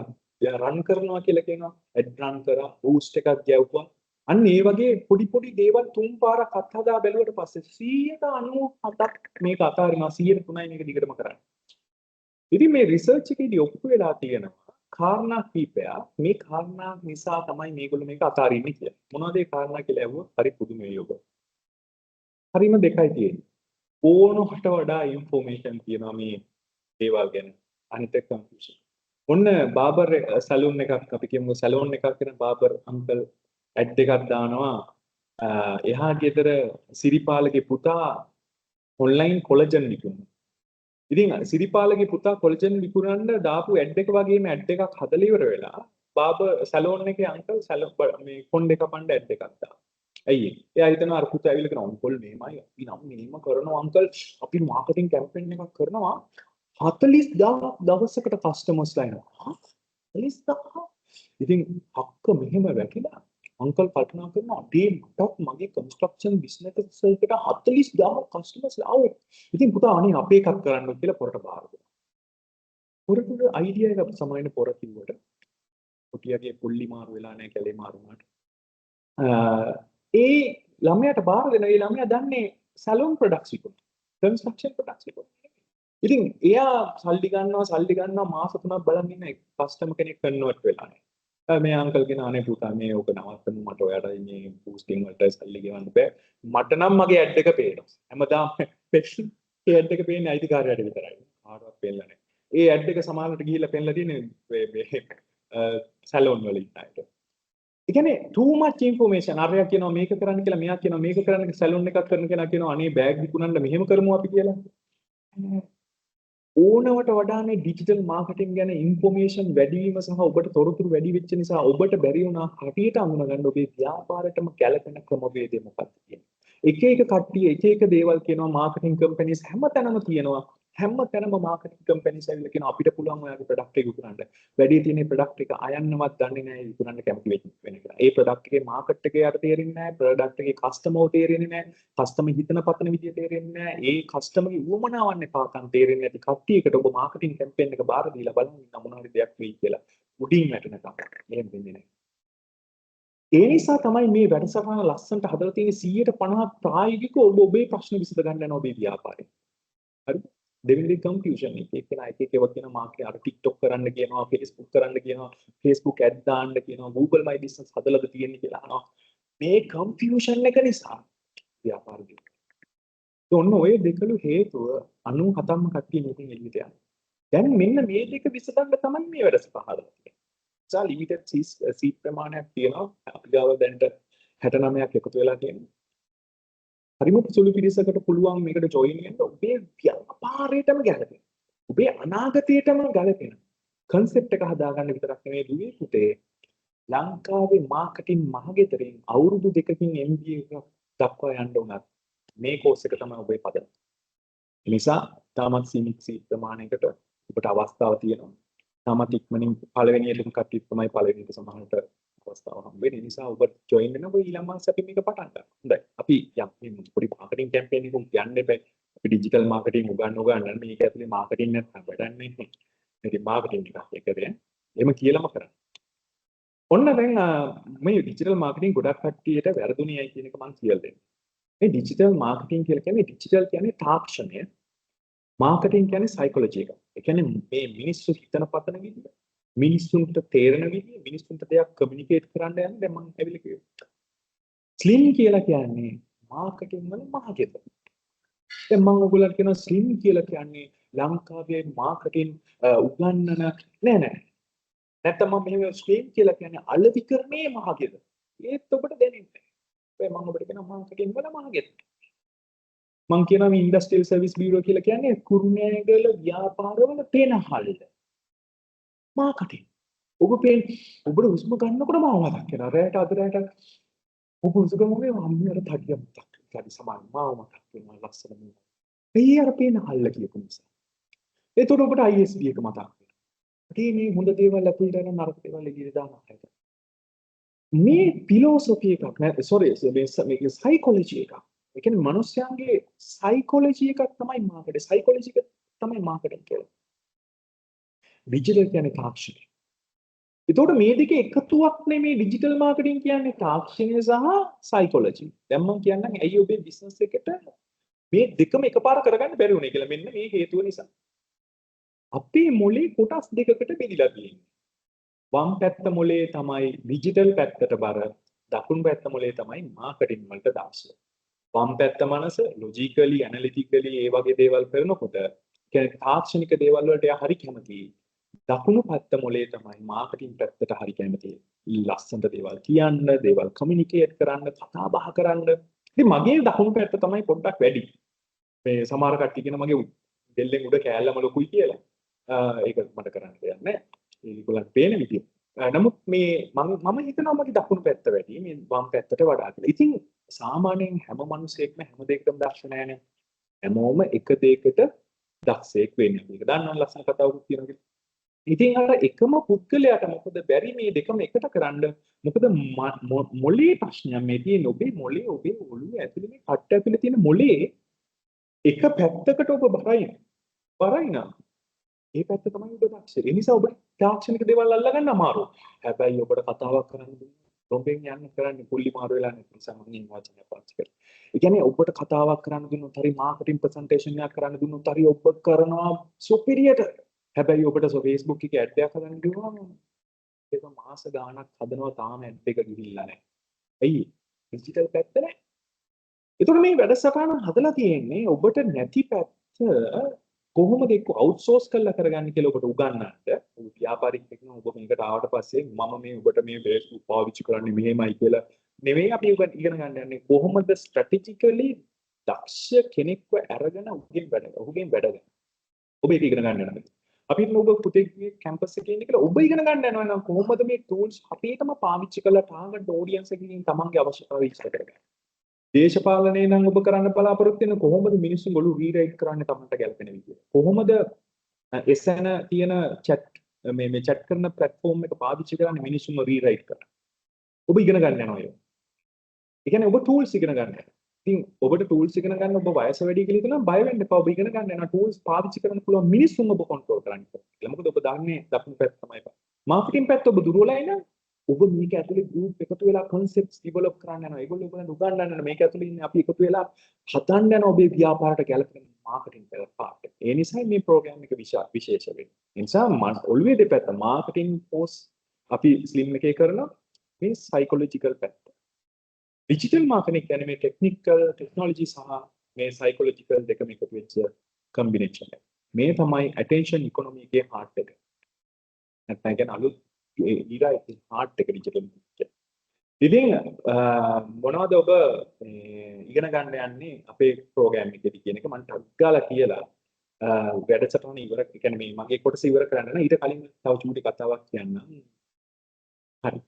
රන් කරනවා කියලා කියනවා. ඇඩ් රන් කරා බූස්ට් එකක් ගැව්වා. අන්න ඒ වගේ පොඩි දේවල් තුන් පාරක් අත්හදා බැලුවට පස්සේ 197ක් මේක අතාරිනවා 103යි මේක දිගටම කරන්නේ. ඉතින් මේ රිසර්ච් එකේදී ඔප්පු වෙලා තියෙනවා කාරණා කීපයක් මේ කාරණා නිසා තමයි මේගොල්ලෝ මේක අතාරින්නේ කියලා. මොනවද ඒ කාරණා කියලා අහුවොත් හරි පුදුමයි ඔබ. හරිම දෙකයි තියෙන්නේ. ඕනකට වඩා ඉන්ෆෝමේෂන් තියෙනවා මේ දේවල් ගැන. අනිත් එක කන්ෆියුෂන්. ඔන්න බාබර් සැලූන් එකක් අපි කියමු සැලූන් එකක් කරන බාබර් අංකල් ඇඩ් එකක් දානවා එහා ගෙදර සිරිපාලගේ පුතා ඔන්ලයින් කොලජන් විකුණනවා. ඉතින් සිරිපාලගේ පුතා කොලජන් විකුණන්න දාපු ඇඩ් එක වගේම ඇඩ් එකක් හදලා ඉවර වෙලා බාබර් සැලූන් එකේ අංකල් මේ කොණ්ඩේ කපන්න ඇඩ් එකක් දානවා. ඇයි එයා හිතනවා අර පුතා ඇවිල්ලා කරන අංකල් මේමයි අපි නම් මෙහෙම කරනවා අංකල් අපි මාකටිං කැම්පේන් එකක් කරනවා 40000ක් දවසකට කස්ටමර්ස්ලා එනවා 40000 ඉතින් හක්ක මෙහෙම වැටිලා අංකල් කල්පනා කරනවා අඩේ මටත් මගේ කන්ස්ට්‍රක්ෂන් බිස්නස් එකට 40000ක් කස්ටමර්ස්ලා ආවේ ඉතින් පුතා අනේ අපේ එකක් කරන්න කියලා පොරට බාර දුන්නා පොරට අයිඩියා එක සමායන පොර කිව්වට කුටියගේ පුල්ලි මාරු වෙලා නැහැ කැලේ මාරු වුණාට ඒ ළමයාට බාර දෙන ඒ ළමයා දන්නේ සැලූන් ප්‍රොඩක්ට්ස් විකුණන කන්ස්ට්‍රක්ෂන් ප්‍රොඩක්ට්ස් විකුණන ඉතින් එයා සල්ලි ගන්නවා මාස 3ක් බලන් ඉන්න කස්ටමර් කෙනෙක් කන්වර්ට් වෙලා නැහැ මේ අංකල් කියන අනේ පුතා මේ ඕක නවත්තමු මට ඔයාලට මේ බූස්ටිං වලට සල්ලි ගෙවන්න බෑ මට නම් මගේ ඇඩ් එක පේනවා හැමදාම ඒ ඇඩ් එක පේන්නේ අයිතිකාරයට විතරයි කාටවත් පේන්නේ නැහැ ඒ ඇඩ් එක සමානට ගිහිල්ලා පෙන්නලා තියෙන්නේ මේ සැලූන් වල ඉන්න අයට ඒ කියන්නේ too much information අරයා කියනවා මේක කරන්න කියලා මෙයා කියනවා මේක කරන්න සැලූන් එකක් කරන කෙනා කියනවා අනේ බෑග් විකුණන්න මෙහෙම කරමු අපි කියලා ඕනවට වඩානේ ඩිජිටල් මාකටිං ගැන ඉන්ෆෝමේෂන් වැඩි වීම සහ ඔබට තොරතුරු වැඩි වෙච්ච නිසා ඔබට බැරි වුණා හරියට අඳුන ගන්න ඔබේ ව්‍යාපාරයටම ගැළපෙන ක්‍රමවේදය මොකක්ද කියන්නේ. එක කට්ටිය එක දේවල් කියනවා මාකටිං කම්පැනිස් හැමතැනම තියෙනවා. හැමතැනම මාකටිං කම්පැනිස් ඇවිල්ලා කියනවා අපිට පුළුවන් ඔයාගේ ප්‍රොඩක්ට් එක විකුණන්න. වැඩි තියෙන ප්‍රොඩක්ට් එක අයන්නවත් දන්නේ නැහැ විකුණන්න කැමති වෙන එක. ඒ ප්‍රොඩක්ට් එකේ මාකට් එකේ යට තේරෙන්නේ නැහැ. ප්‍රොඩක්ට් එකේ කස්ටමර් තේරෙන්නේ නැහැ. කස්ටමර් හිතන පතන විදිය තේරෙන්නේ නැහැ. ඒ කස්ටමර්ගේ උවමනාවන් එපාකම් තේරෙන්නේ නැති කට්ටියකට ඔබ මාකටිං කැම්පේන් එක බාර දීලා බලන්න මොන හරි දෙයක් වෙයි කියලා. උඩින් වැටෙනකම්. එහෙම වෙන්නේ නැහැ. ඒ නිසා තමයි මේ වැඩසටහන ලස්සනට හදලා තියෙන්නේ 150ක් ප්‍රායෝගිකව ඔබ ඔබේ ප්‍රශ්න විසඳ ගන්න යන ඔබේ ව්‍යාපාරේ. හරිද? දෙවෙනි කන්ෆියුෂන් එක ඒවා කියන මාකේ අර TikTok කරන්න කියනවා Facebook කරන්න කියනවා Facebook ad දාන්න කියනවා Google my business හදලාද තියෙන්නේ කියලා අහනවා මේ කන්ෆියුෂන් එක නිසා ව්‍යාපාරේ ඔන්න ඔය දෙකළු හේතුව 97ම කට්ටිය මේකෙන් එළියට යනවා. දැන් මෙන්න මේ දෙක විසඳන්න තමයි මේ වැඩසටහන හදන්නේ. සා ලිමිටඩ් සීට් ප්‍රමාණයක් තියෙනවා. අපි ගාව දැන්ට 69ක් එකතු වෙලා තියෙනවා. හරිම සුළු පිරිසකට පුළුවන් මේකට ජොයින් වෙන්න. ඔබේ ව්‍යාපාරයටම ගැලපෙන. ඔබේ අනාගතයටම ගැලපෙන concept එක හදාගන්න විතරක් නෙවෙයි දුවේ පුතේ. ලංකාවේ මාකටිං මහගෙදරින් අවුරුදු 2කින් MBA එකක් දක්වා යන්න උනත් මේ කෝස් එක තමයි ඔබේ පදනම. ඒ නිසා තාමත් සීමිත සීට් ප්‍රමාණයකට ඔබට අවස්ථාව තියෙනවා. තාමත් ඉක්මනින් පළවෙනියටම කට්ටිය තමයි පළවෙනියට සමහරට අවස්ථාව හම්බ වෙන්නේ. ඒ නිසා ඔබ ජොයින් වෙන ඔබ ඊළඟ මාසෙ අපි මේක පටන් ගන්නවා. හොඳයි. අපි යම් පොඩි මාකටිං කැම්පේන් එකක් යන්න එපා. අපි ඩිජිටල් මාකටිං උගන්වන්න මේක ඇතුලේ මාකටිං නැත්නම් වැඩක් නැහැ. ඉතින් මාකටිං එකක් එකද එහෙම කියලාම කරන්න. ඔන්න දැන් මේ ඩිජිටල් මාකටිං ගොඩක් කට්ටියට වැරදුණේයි කියන එක මම කියලා දෙන්නම්. මේ ඩිජිටල් මාකටිං කියලා කියන්නේ ඩිජිටල් කියන්නේ තාක්ෂණය. මාකටිං කියන්නේ සයිකොලොජි එක. ඒ කියන්නේ මේ මිනිස්සු හිතන පතන විදිය, මිනිස්සුන්ට තේරෙන විදිය, මිනිස්සුන්ට දෙයක් කමියුනිකේට් කරන්න යන දැන් මම ඇවිල්ලා කිව්වා. ස්ලිම් කියලා කියන්නේ මාකටිං වල මහගෙදර. දැන් මම ඔයගොල්ලන්ට කියනවා ස්ලිම් කියලා කියන්නේ ලංකාවේ මාකටිං උගන්වන නෑ. නැත්නම් මම මෙහෙම ස්ලිම් කියලා කියන්නේ අලවිකරණයේ මහගෙදර. ඒත් ඔබට දැනෙන්නේ නැහැ. මම ඔබට කියනවා මාකටිං වල මහගෙදර. මම කියනවා මේ ඉන්ඩස්ට්‍රියල් සර්විස් බියුරෝ කියලා කියන්නේ කුරුණෑගල ව්‍යාපාරවල පේනහල්ල. මාකටිං. ඔබට හුස්ම ගන්නකොට මාව මතක් වෙනවා. රැයට අද රැයට ඔබ හුස්ම ගමනේ අම්මියර තඩිය මතක් වෙනවා. සමාන මාව මතක් වෙනවා ලස්සන මේ. ඒ අර පේනහල්ල කියපු නිසා. ඒතකොට ඔබට ISD එක මතක් වෙනවා. මේ හොඳ දේවල් ඇතුළට යන නරක දේවල් එළියට දානවා. මේ ෆිලොසොෆි එකක් නෑ සෝරි මේක සයිකොලොජි එකක්. ඒ කියන්නේ මිනිස්යාගේ සයිකොලොජි එකක් තමයි මාකටිං. සයිකොලොජි එක තමයි මාකටිං කියන්නේ. ඩිජිටල් කියන්නේ තාක්ෂණය. ඒතකොට මේ දෙකේ එකතුවක් නෙමේ ඩිජිටල් මාකටිං කියන්නේ තාක්ෂණය සහ සයිකොලොජි. දැන් මම කියන්නම් ඇයි ඔබේ බිස්නස් එකට මේ දෙකම එකපාර කරගන්න බැරි වුණේ කියලා. මෙන්න මේ හේතුව නිසා. අපේ මොලේ කොටස් දෙකකට බෙදිලා තියෙනවා. වම් පැත්ත මොලේ තමයි ඩිජිටල් පැත්තට බර, දකුණු පැත්ත මොලේ තමයි මාකටිං වලට දාශය. වම් පැත්ත මනස ලොජිකලි, ඇනලිටිකලි ඒ වගේ දේවල් කරනකොට කියන්නේ තාක්ෂණික දේවල් වලට එයා හරි කැමතියි. දකුණු පැත්ත මොලේ තමයි මාකටිං පැත්තට හරි කැමතියි. ලස්සනට දේවල් කියන්න, දේවල් කමියුනිකේට් කරන්න, කතා බහ කරන්න. ඉතින් මගේ දකුණු පැත්ත තමයි පොඩ්ඩක් වැඩි. මේ සමහර කට්ටිය කියන මගේ දෙල්ලෙන් උඩ කෑල්ලම ලොකුයි කියලා. ඒක මට කරන්න දෙයක් නැහැ. ඒගොල්ලන්ට පේන විදිය. නමුත් මේ මම හිතනවා මගේ දකුණු පැත්ත වැඩි මේ වම් පැත්තට වඩා කියලා. ඉතින් සාමාන්‍යයෙන් හැම මිනිසෙක්ම හැම දෙයකටම දක්ෂ නැහැ. හැමෝම එක දෙයකට දක්ෂයෙක් වෙන්නේ. මේක දන්නවනේ ලස්සන කතාවකුත් කියනවා. ඉතින් අර එකම පුද්ගලයාට මොකද බැරි මේ දෙකම එකට කරන්න? මොකද මොලේ ප්‍රශ්නයක් මේ තියෙන ඔබේ මොලේ ඔබේ ඔළුව ඇතුලේ මේ කට්ට ඇතුලේ තියෙන මොලේ එක පැත්තකට ඔබ බරයිනා ඒ පැත්ත තමයි ඔබ දක්ෂ. ඒ නිසා ඔබ තාක්ෂණික දේවල් අල්ලගන්න අමාරුයි. හැබැයි ඔබට කතාවක් කරන්න රොම්බෙන් යන්න කරන්නේ පුල්ලි මාරු වෙලා නැති නිසා මම මේ වචනය පාවිච්චි කරා. ඒ කියන්නේ ඔබට කතාවක් කරන්න දුන්නොත් හරි මාකටිං ප්‍රසන්ටේෂන් එකක් කරන්න දුන්නොත් හරි ඔබ කරනවා සුපිරියට. හැබැයි ඔබට Facebook එකේ ඇඩ් එකක් හදන්න ගිහුවම ඒක මාස ගාණක් හදනවා තාම ඇඩ් එක ගිහිල්ලා නැහැ. ඇයි? ඩිජිටල් පැත්ත නැහැ. ඒතකොට මේ වැඩසටහන හදලා තියෙන්නේ ඔබට නැති පැත්ත කොහොමද ඒක අවුට්සෝස් කරලා කරගන්න කියලා ඔබට උගන්වන්න. ඔබ ව්‍යාපාරික කෙනෙක් ඔබ මේකට ආවට පස්සේ මම මේ ඔබට මේ Facebook පාවිච්චි කරන්නේ මෙහෙමයි කියලා නෙවෙයි අපි ඉගෙන ගන්න යන්නේ කොහොමද ස්ට්‍රැටජිකලි දක්ෂ කෙනෙක්ව අරගෙන ඔහුගෙන් වැඩ ගන්න. ඔබ ඒක ඉගෙන ගන්න යනවා. අපි ඔබ පුතේ කැම්පස් එකේ ඉන්නේ කියලා ඔබ ඉගෙන ගන්න යනවා නම් කොහොමද මේ ටූල්ස් අපේටම පාවිච්චි කරලා ටාගට් ඔඩියන්ස් එකකින් තමන්ගේ අවශ්‍යතාවය ඉෂ්ට කරගන්න. දේශපාලනයේ නම් ඔබ කරන්න බලාපොරොත්තු වෙන කොහොමද මිනිස්සු ගොළු රීරයිට් කරන්නේ තමන්ට ගැලපෙන විදියට. කොහොමද SN තියෙන chat මේ chat කරන platform එක පාවිච්චි කරන්නේ මිනිස්සුන්ව රීරයිට් කරන්න. ඔබ ඉගෙන ගන්න යනවා ඒක. ඒ කියන්නේ ඔබ tools ඉගෙන ගන්න යනවා. ඉතින් ඔබට tools ඉගෙන ගන්න ඔබ වයස වැඩි කියලා හිතනවා බය වෙන්න එපා. ඔබ ඉගෙන ගන්න යනවා tools පාවිච්චි කරන්න පුළුවන් මිනිස්සුන් ඔබ control කරන්න කියලා. මොකද ඔබ දන්නේ දකුණු පැත්ත තමයි. marketing පැත්ත ඔබ දුර්වලයි නම් ඔබ මේක ඇතුලේ group එකතු වෙලා concepts develop කරන්න යනවා. ඒගොල්ලෝ ඔයගොල්ලන් උගන්වන්න යනවා. මේක ඇතුලේ ඉන්නේ අපි එකතු වෙලා හදන්න යනවා ඔබේ ව්‍යාපාරයට ගැලපෙන marketing part. ඒ නිසා මේ program එක විශේෂ වෙන්නේ. ඒ නිසා ඔළුවේ දෙපැත්ත marketing post අපි slim එකේ කරනවා. මේ psychological පැත්ත. ඩිජිටල් මාකටිං කියන්නේ මේ ටෙක්නිකල් ටෙක්නොලොජි සහ මේ psychological දෙකම එකතු වෙච්ච combination එක. මේ තමයි attention economy එකේ heart එක. නැත්නම් කියන අලුත් ඊරා heart එක digital එක. ඉතින් මොනවද ඔබ ඉගෙන ගන්න යන්නේ අපේ ප්‍රෝග්‍රෑම් එකේදී කියන එක මම ටග් ගාලා කියලා වැඩසටහන ඉවර කියන්නේ මේ මගේ කොටස ඉවර කරන්න නම් ඊට කලින් තව චූටි කතාවක් කියන්නම්. හරි.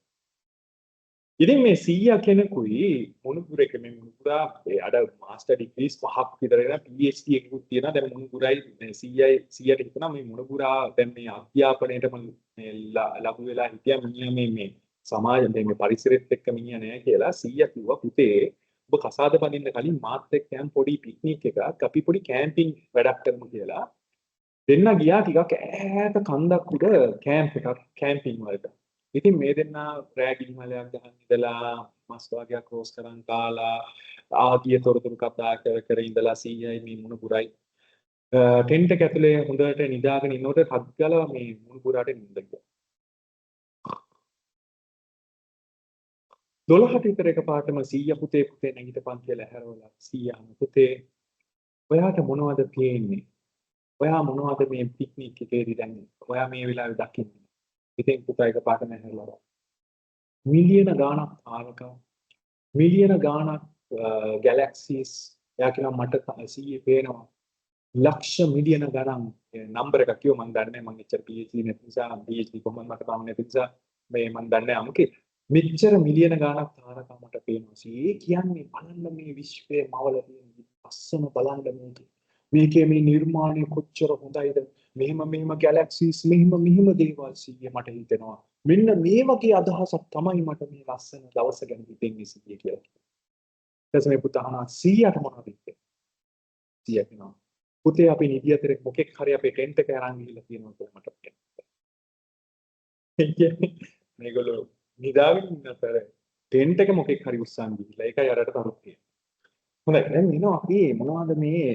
ඉතින් මේ 100 කෙනෙකුයි මුණුපුරේක මේ මුණුපුරා අර මාස්ටර් ඩිග්‍රීස් 5ක් විතර එන PhD එකකුත් තියෙනවා. දැන් මුණුපුරයි 100ට හිතනවා මේ මුණුපුරා දැන් මේ අධ්‍යාපනයේටම මේ ලබු වෙලා හිටියා මිනිහා මේ සමාජ මේ පරිසරෙත් එක්ක මිනිහා නෑ කියලා 100 කිව්වා පුතේ ඔබ කසාද බඳින්න කලින් මාත් එක්ක යන් පොඩි පික්නික් එකක් අපි පොඩි කැම්පින් වැඩක් කරමු කියලා දෙන්න ගියා ටිකක් ඈත කන්දක් උඩ කැම්ප් එකක් කැම්පින් වලට. ඉතින් මේ දෙන්න රෑගින් මලයක් ගහන් ඉඳලා මස් වර්ගයක් රෝස් කරන් කාලා ආගිය තොරතුරු කතා කර කර ඉඳලා 100යි මේ මුණුපුරයි ටෙන්ට් එක ඇතුලේ හොඳට නිදාගෙන ඉන්නකොට හත් ගාලා මේ මුණුපුරාට නිින්ද ගියා. 12ට විතර එකපාරටම 100 පුතේ නැගිටපන් කියලා හැරවලා 100 පුතේ ඔයාට මොනවද පේන්නේ? ඔයා මොනවද මේ පික්නික් එකේදී දැන් ඔයා මේ වෙලාවේ දකින්නේ? ඉතින් පුතා එකපාරටම හැරලා මිලියන ගාණක් තාරකා මිලියන ගාණක් ගැලැක්සිස් එයා කියනවා මට 100 පේනවා ලක්ෂ මිලියන ගණන් නම්බර එකක් කිව්ව මම දන්නේ මම එච්චර PhD නැති නිසා PhD කොහොමද මට තාම නැති නිසා මේ මම දන්නේ අමුකේ මෙච්චර මිලියන ගාණක් තාරකා මට පේනවා. ඒ කියන්නේ බලන්න මේ විශ්වයේ මවල තියෙන අස්සම බලන්න මේකේ මේ නිර්මාණය කොච්චර හොඳයිද මෙහෙම ගැලැක්සිස් මෙහෙම දේවල් 100 මට හිතෙනවා. මෙන්න මේ වගේ අදහසක් තමයි මට මේ ලස්සන දවස ගැන හිතෙන්නේ 100 කියලා. ඊට මේ පුතා අහනවා 100ට මොනවද හිතෙන්නේ? 100 කියනවා පුතේ අපි නිදියතරේ මොකෙක් හරි අපේ ටෙන්ට් එක අරන් ගිහලා තියෙනවා කියලා මට කියනවා. මේගොල්ලෝ නිදාගෙන ඉන්න අතර ටෙන්ට් එක මොකෙක් හරි උස්සන් ගිහලා ඒකයි අරට තරුත් තියෙන්නේ. හොඳයි දැන් එනවා අපි මොනවද මේ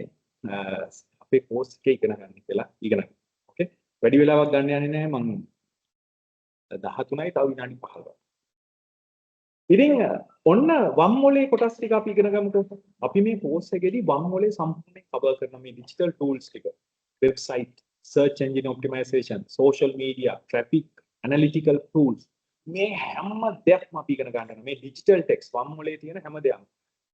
අපේ කෝස් එකේ ඉගෙන ගන්න කියලා ඉගෙන ගන්න. ඕකේ වැඩි වෙලාවක් ගන්න යන්නේ නැහැ මම 13යි තව විනාඩි 15ක්. ඉතින් ඔන්න වම් මොලේ කොටස් ටික අපි ඉගෙන ගමුකෝ. අපි මේ කෝස් එකේදී වම් මොලේ සම්පූර්ණයෙන් කවර් කරන මේ ඩිජිටල් ටූල්ස් ටික website search engine optimisation social media traffic analytical tools මේ හැම දෙයක්ම අපි ඉගෙන ගන්නවා. මේ ඩිජිටල් ටෙක්ස් වම් මොලේ තියෙන හැම දෙයක්ම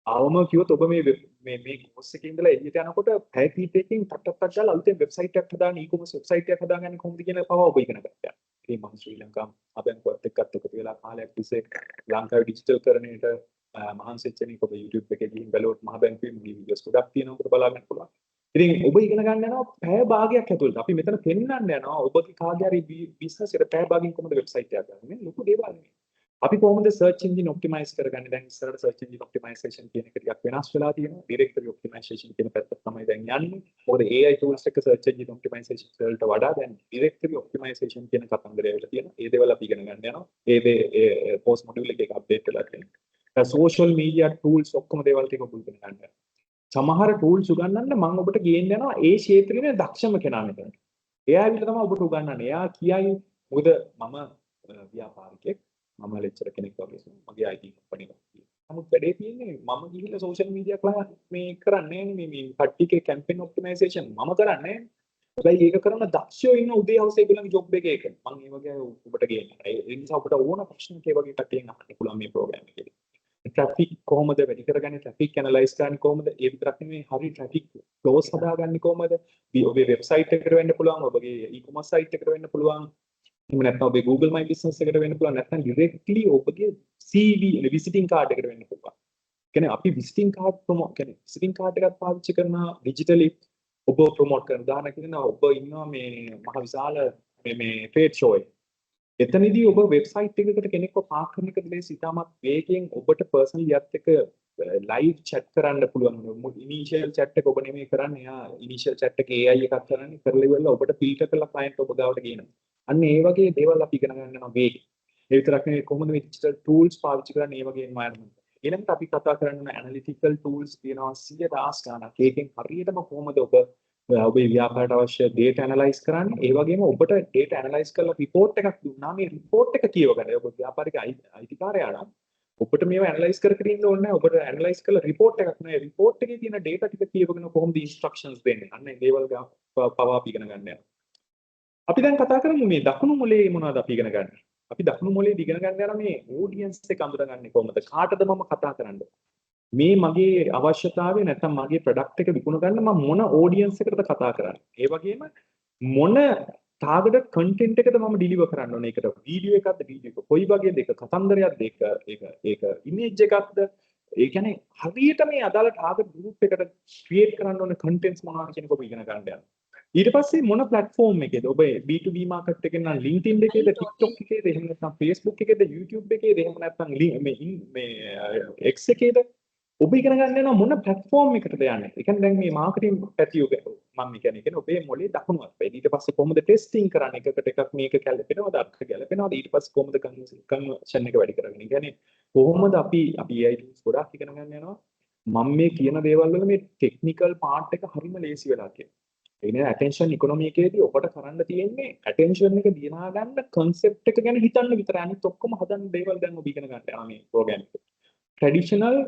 අවම කිව්වොත් ඔබ මේ කෝස් එකේ ඉඳලා එළියට යනකොට පැය කීපයකින් ටක් ගාලා අලුතෙන් වෙබ්සයිට් එකක් හදාගන්න ඊ-කොමර්ස් වෙබ්සයිට් එකක් හදාගන්න කොහොමද කියන පව ඔබ ඉගෙන ගන්නවා. ඒ මම ශ්‍රී ලංකා අබැංකුවත් එක්කත් එකතු වෙලා කාලයක් තිස්සේ ලංකාවේ ඩිජිටල් කරණයට මහන්සි වෙච්ච කෙනෙක් ඔබ YouTube එකේ ගිහින් බැලුවොත් මහ බැංකුවේ වීඩියෝස් ගොඩක් තියෙනවා ඔබට බලා ගන්න පුළුවන්. ඉතින් ඔබ ඉගෙන ගන්න යනවා පැය භාගයක් ඇතුළත. අපි මෙතන පෙන්නන්න යනවා ඔබගේ කාගේ හරි බිස්නස් එකට පැය භාගයෙන් කොහොමද වෙබ්සයිට් එකක් ගන්න. ලොකු දේවල් නෙමෙයි. අපි කොහොමද සර්ච් එන්ජින් ඔප්ටිමයිස් කරගන්නේ? දැන් ඉස්සරහට සර්ච් එන්ජින් ඔප්ටිමයිසේෂන් කියන එක ටිකක් වෙනස් වෙලා තියෙනවා. ඩිරෙක්ටරි ඔප්ටිමයිසේෂන් කියන පැත්ත තමයි දැන් යන්නේ. මොකද AI tools එක සර්ච් එන්ජින් ඔප්ටිමයිසේෂන් වලට වඩා දැන් ඩිරෙක්ටරි ඔප්ටිමයිසේෂන් කියන කතන්දරය වෙලා තියෙනවා. ඒ දේවල් අපි ඉගෙන ගන්න යනවා. ඒ පෝස්ට් මොඩියුල් එකේ අප්ඩේට් වෙලා තියෙනවා. සෝෂල් මීඩියා ටූල්ස් ඔක්කොම දේවල් ටික ඔබ ඉගෙන ගන්න. සමහර ටූල්ස් උගන්වන්න මම ඔබට ගේන්න යනවා ඒ ක්ෂේත්‍රයේ දක්ෂම කෙනා මෙතන. එයා ඇවිල්ලා තමයි ඔබට උගන්වන්නේ. එයා කියයි මොකද මම ව්‍යාපාරිකයෙක් මම ලෙක්චර් කෙනෙක් වගේ මගේ IT කම්පැනි එකක් තියෙනවා. නමුත් වැඩේ තියෙන්නේ මම ගිහිල්ලා සෝෂල් මීඩියා ක්ලාස් මේ කරන්නේ නේ මේ කට්ටියගේ කැම්පේන් ඔප්ටිමයිසේෂන් මම කරන්නේ. හැබැයි ඒක කරන දක්ෂයෝ ඉන්න උදේ හවස ඒගොල්ලන්ගේ ජොබ් එකේ ඒක. මම ඒ වගේ ඔබට ගේන්නේ. ඒ නිසා ඔබට ඕන ප්‍රශ්නයක් ඒ වගේ කට්ටියෙන් අහන්න පුළුවන් මේ ප්‍රෝග්‍රෑම් එකේදී. ට්‍රැෆික් කොහොමද වැඩි කරගන්නේ? ට්‍රැෆික් ඇනලයිස් කරන්නේ කොහොමද? ඒ විතරක් නෙමෙයි හරි ට්‍රැෆික් ෆ්ලෝස් හදාගන්නේ කොහොමද? ඔබේ වෙබ්සයිට් එකට වෙන්න පුළුවන්, ඔබගේ ඊ-කොමර්ස් සයිට් එකට වෙන්න පුළුවන්. එහෙම නැත්නම් ඔබේ Google My Business එකට වෙන්න පුළුවන්. නැත්නම් ඩිරෙක්ට්ලි ඔබගේ CV විසිටින් කාඩ් එකට වෙන්න පුළුවන්. කියන්නේ අපි විසිටින් කාඩ් ප්‍රොමෝට් කියන්නේ විසිටින් කාඩ් එකක් පාවිච්චි කරනවා ඩිජිටලි ඔබ ප්‍රොමෝට් කරන දාන කියනවා ඔබ ඉන්නවා මේ මහ විශාල මේ ට්‍රේඩ් ෂෝ එක. එතනදී ඔබ වෙබ්සයිට් එකකට කෙනෙක්ව පාක් කරන එකද ලේසි ඉතාමත් වේගයෙන් ඔබට පර්සනලි යත් එක ලයිව් chat කරන්න පුළුවන්. ඉනිෂියල් chat එක ඔබ නෙමෙයි කරන්නේ. යා ඉනිෂියල් chat එක AI එකක් කරන්නේ කරලා ඉවරලා ඔබට ෆිල්ටර් කරලා client ඔබ ගාවට ගේනවා. අන්න ඒ වගේ දේවල් අපි ඉගෙන ගන්න යනවා වේගෙන්. ඒ විතරක් නෙවෙයි කොහොමද මේ ඩිජිටල් ටූල්ස් පාවිච්චි කරන්නේ මේ වගේ environment. ඊළඟට අපි කතා කරන්න ඇනලිටිකල් ටූල්ස් තියෙනවා 100,000 ගණන්. ඒකෙන් හරියටම කොහොමද ඔබේ ව්‍යාපාරයට අවශ්‍ය data analyze කරන්නේ. ඒ වගේම ඔබට data analyze කරලා report එකක් දුන්නා මේ report එක කියව ගන්න. ඔබ ව්‍යාපාරික අයිතිකාරයා නම් ඔබට මේව ඇනලයිස් කර කර ඉන්න ඕනේ නැහැ. ඔබට ඇනලයිස් කරලා රිපෝට් එකක් නෑ. රිපෝට් එකේ තියෙන data ටික කියවගෙන කොහොමද ඉන්ස්ට්‍රක්ෂන්ස් දෙන්නේ? අන්න ඒ දේවල් පවා අපි ඉගෙන ගන්න යනවා. අපි දැන් කතා කරමු මේ දකුණු මොලේ මොනවද අපි ඉගෙන ගන්න. අපි දකුණු මොලේ ඉගෙන ගන්න යන මේ ඔඩියන්ස් එක අඳුරගන්නේ කොහොමද? කාටද මම කතා කරන්නේ? මේ මගේ අවශ්‍යතාවය නැත්නම් මගේ ප්‍රොඩක්ට් එක විකුණ ගන්න මම මොන ඔඩියන්ස් එකකටද කතා කරන්නේ? ඒ වගේම මොන ටාගට් කන්ටෙන්ට් එකද මම ඩිලිවර් කරන්න ඕනේ? ඒකට වීඩියෝ එකක්ද වීඩියෝ එක කොයි වගේද? ඒක කතන්දරයක්ද? ඒක ඉමේජ් එකක්ද? ඒ කියන්නේ හරියට මේ අදාළ ටාගට් ගෲප් එකට ක්‍රියේට් කරන්න ඕනේ කන්ටෙන්ට්ස් මොනවද කියන එක ඔබ ඉගෙන ගන්න යනවා. ඊට පස්සේ මොන ප්ලැට්ෆෝම් එකේද ඔබ B2B මාකට් එකේ නම් LinkedIn එකේද TikTok එකේද එහෙම නැත්නම් Facebook එකේද YouTube එකේද එහෙම නැත්නම් මේ X එකේද ඔබ ඉගෙන ගන්න යනවා මොන ප්ලැට්ෆෝම් එකකටද යන්නේ. ඒ කියන්නේ දැන් මේ මාකටිං පැතියෝ මම කියන්නේ ඔබේ මොලේ දකුණු අත්පැයි. ඊට පස්සේ කොහොමද ටෙස්ටිං කරන්නේ? එකකට එකක් මේක ගැලපෙනවද අර්ථ ගැලපෙනවද? ඊට පස්සේ කොහොමද කන්වර්ෂන් එක වැඩි කරගන්නේ? ඒ කියන්නේ කොහොමද අපි AI tools ගොඩාක් ඉගෙන ගන්න යනවා. මම මේ කියන දේවල් වල මේ ටෙක්නිකල් පාර්ට් එක හරිම ලේසි වෙලා තියෙනවා. ඒ කියන්නේ ඇටෙන්ෂන් ඉකොනොමි එකේදී ඔබට කරන්න තියෙන්නේ ඇටෙන්ෂන් එක දිනා ගන්න concept එක ගැන හිතන්න විතරයි. අනිත් ඔක්කොම හදන්න දේවල් දැන් ඔබ ඉගෙන ගන්න යනවා මේ ප්‍රෝග්‍රෑම් එකේ. ට්‍රැඩිෂනල්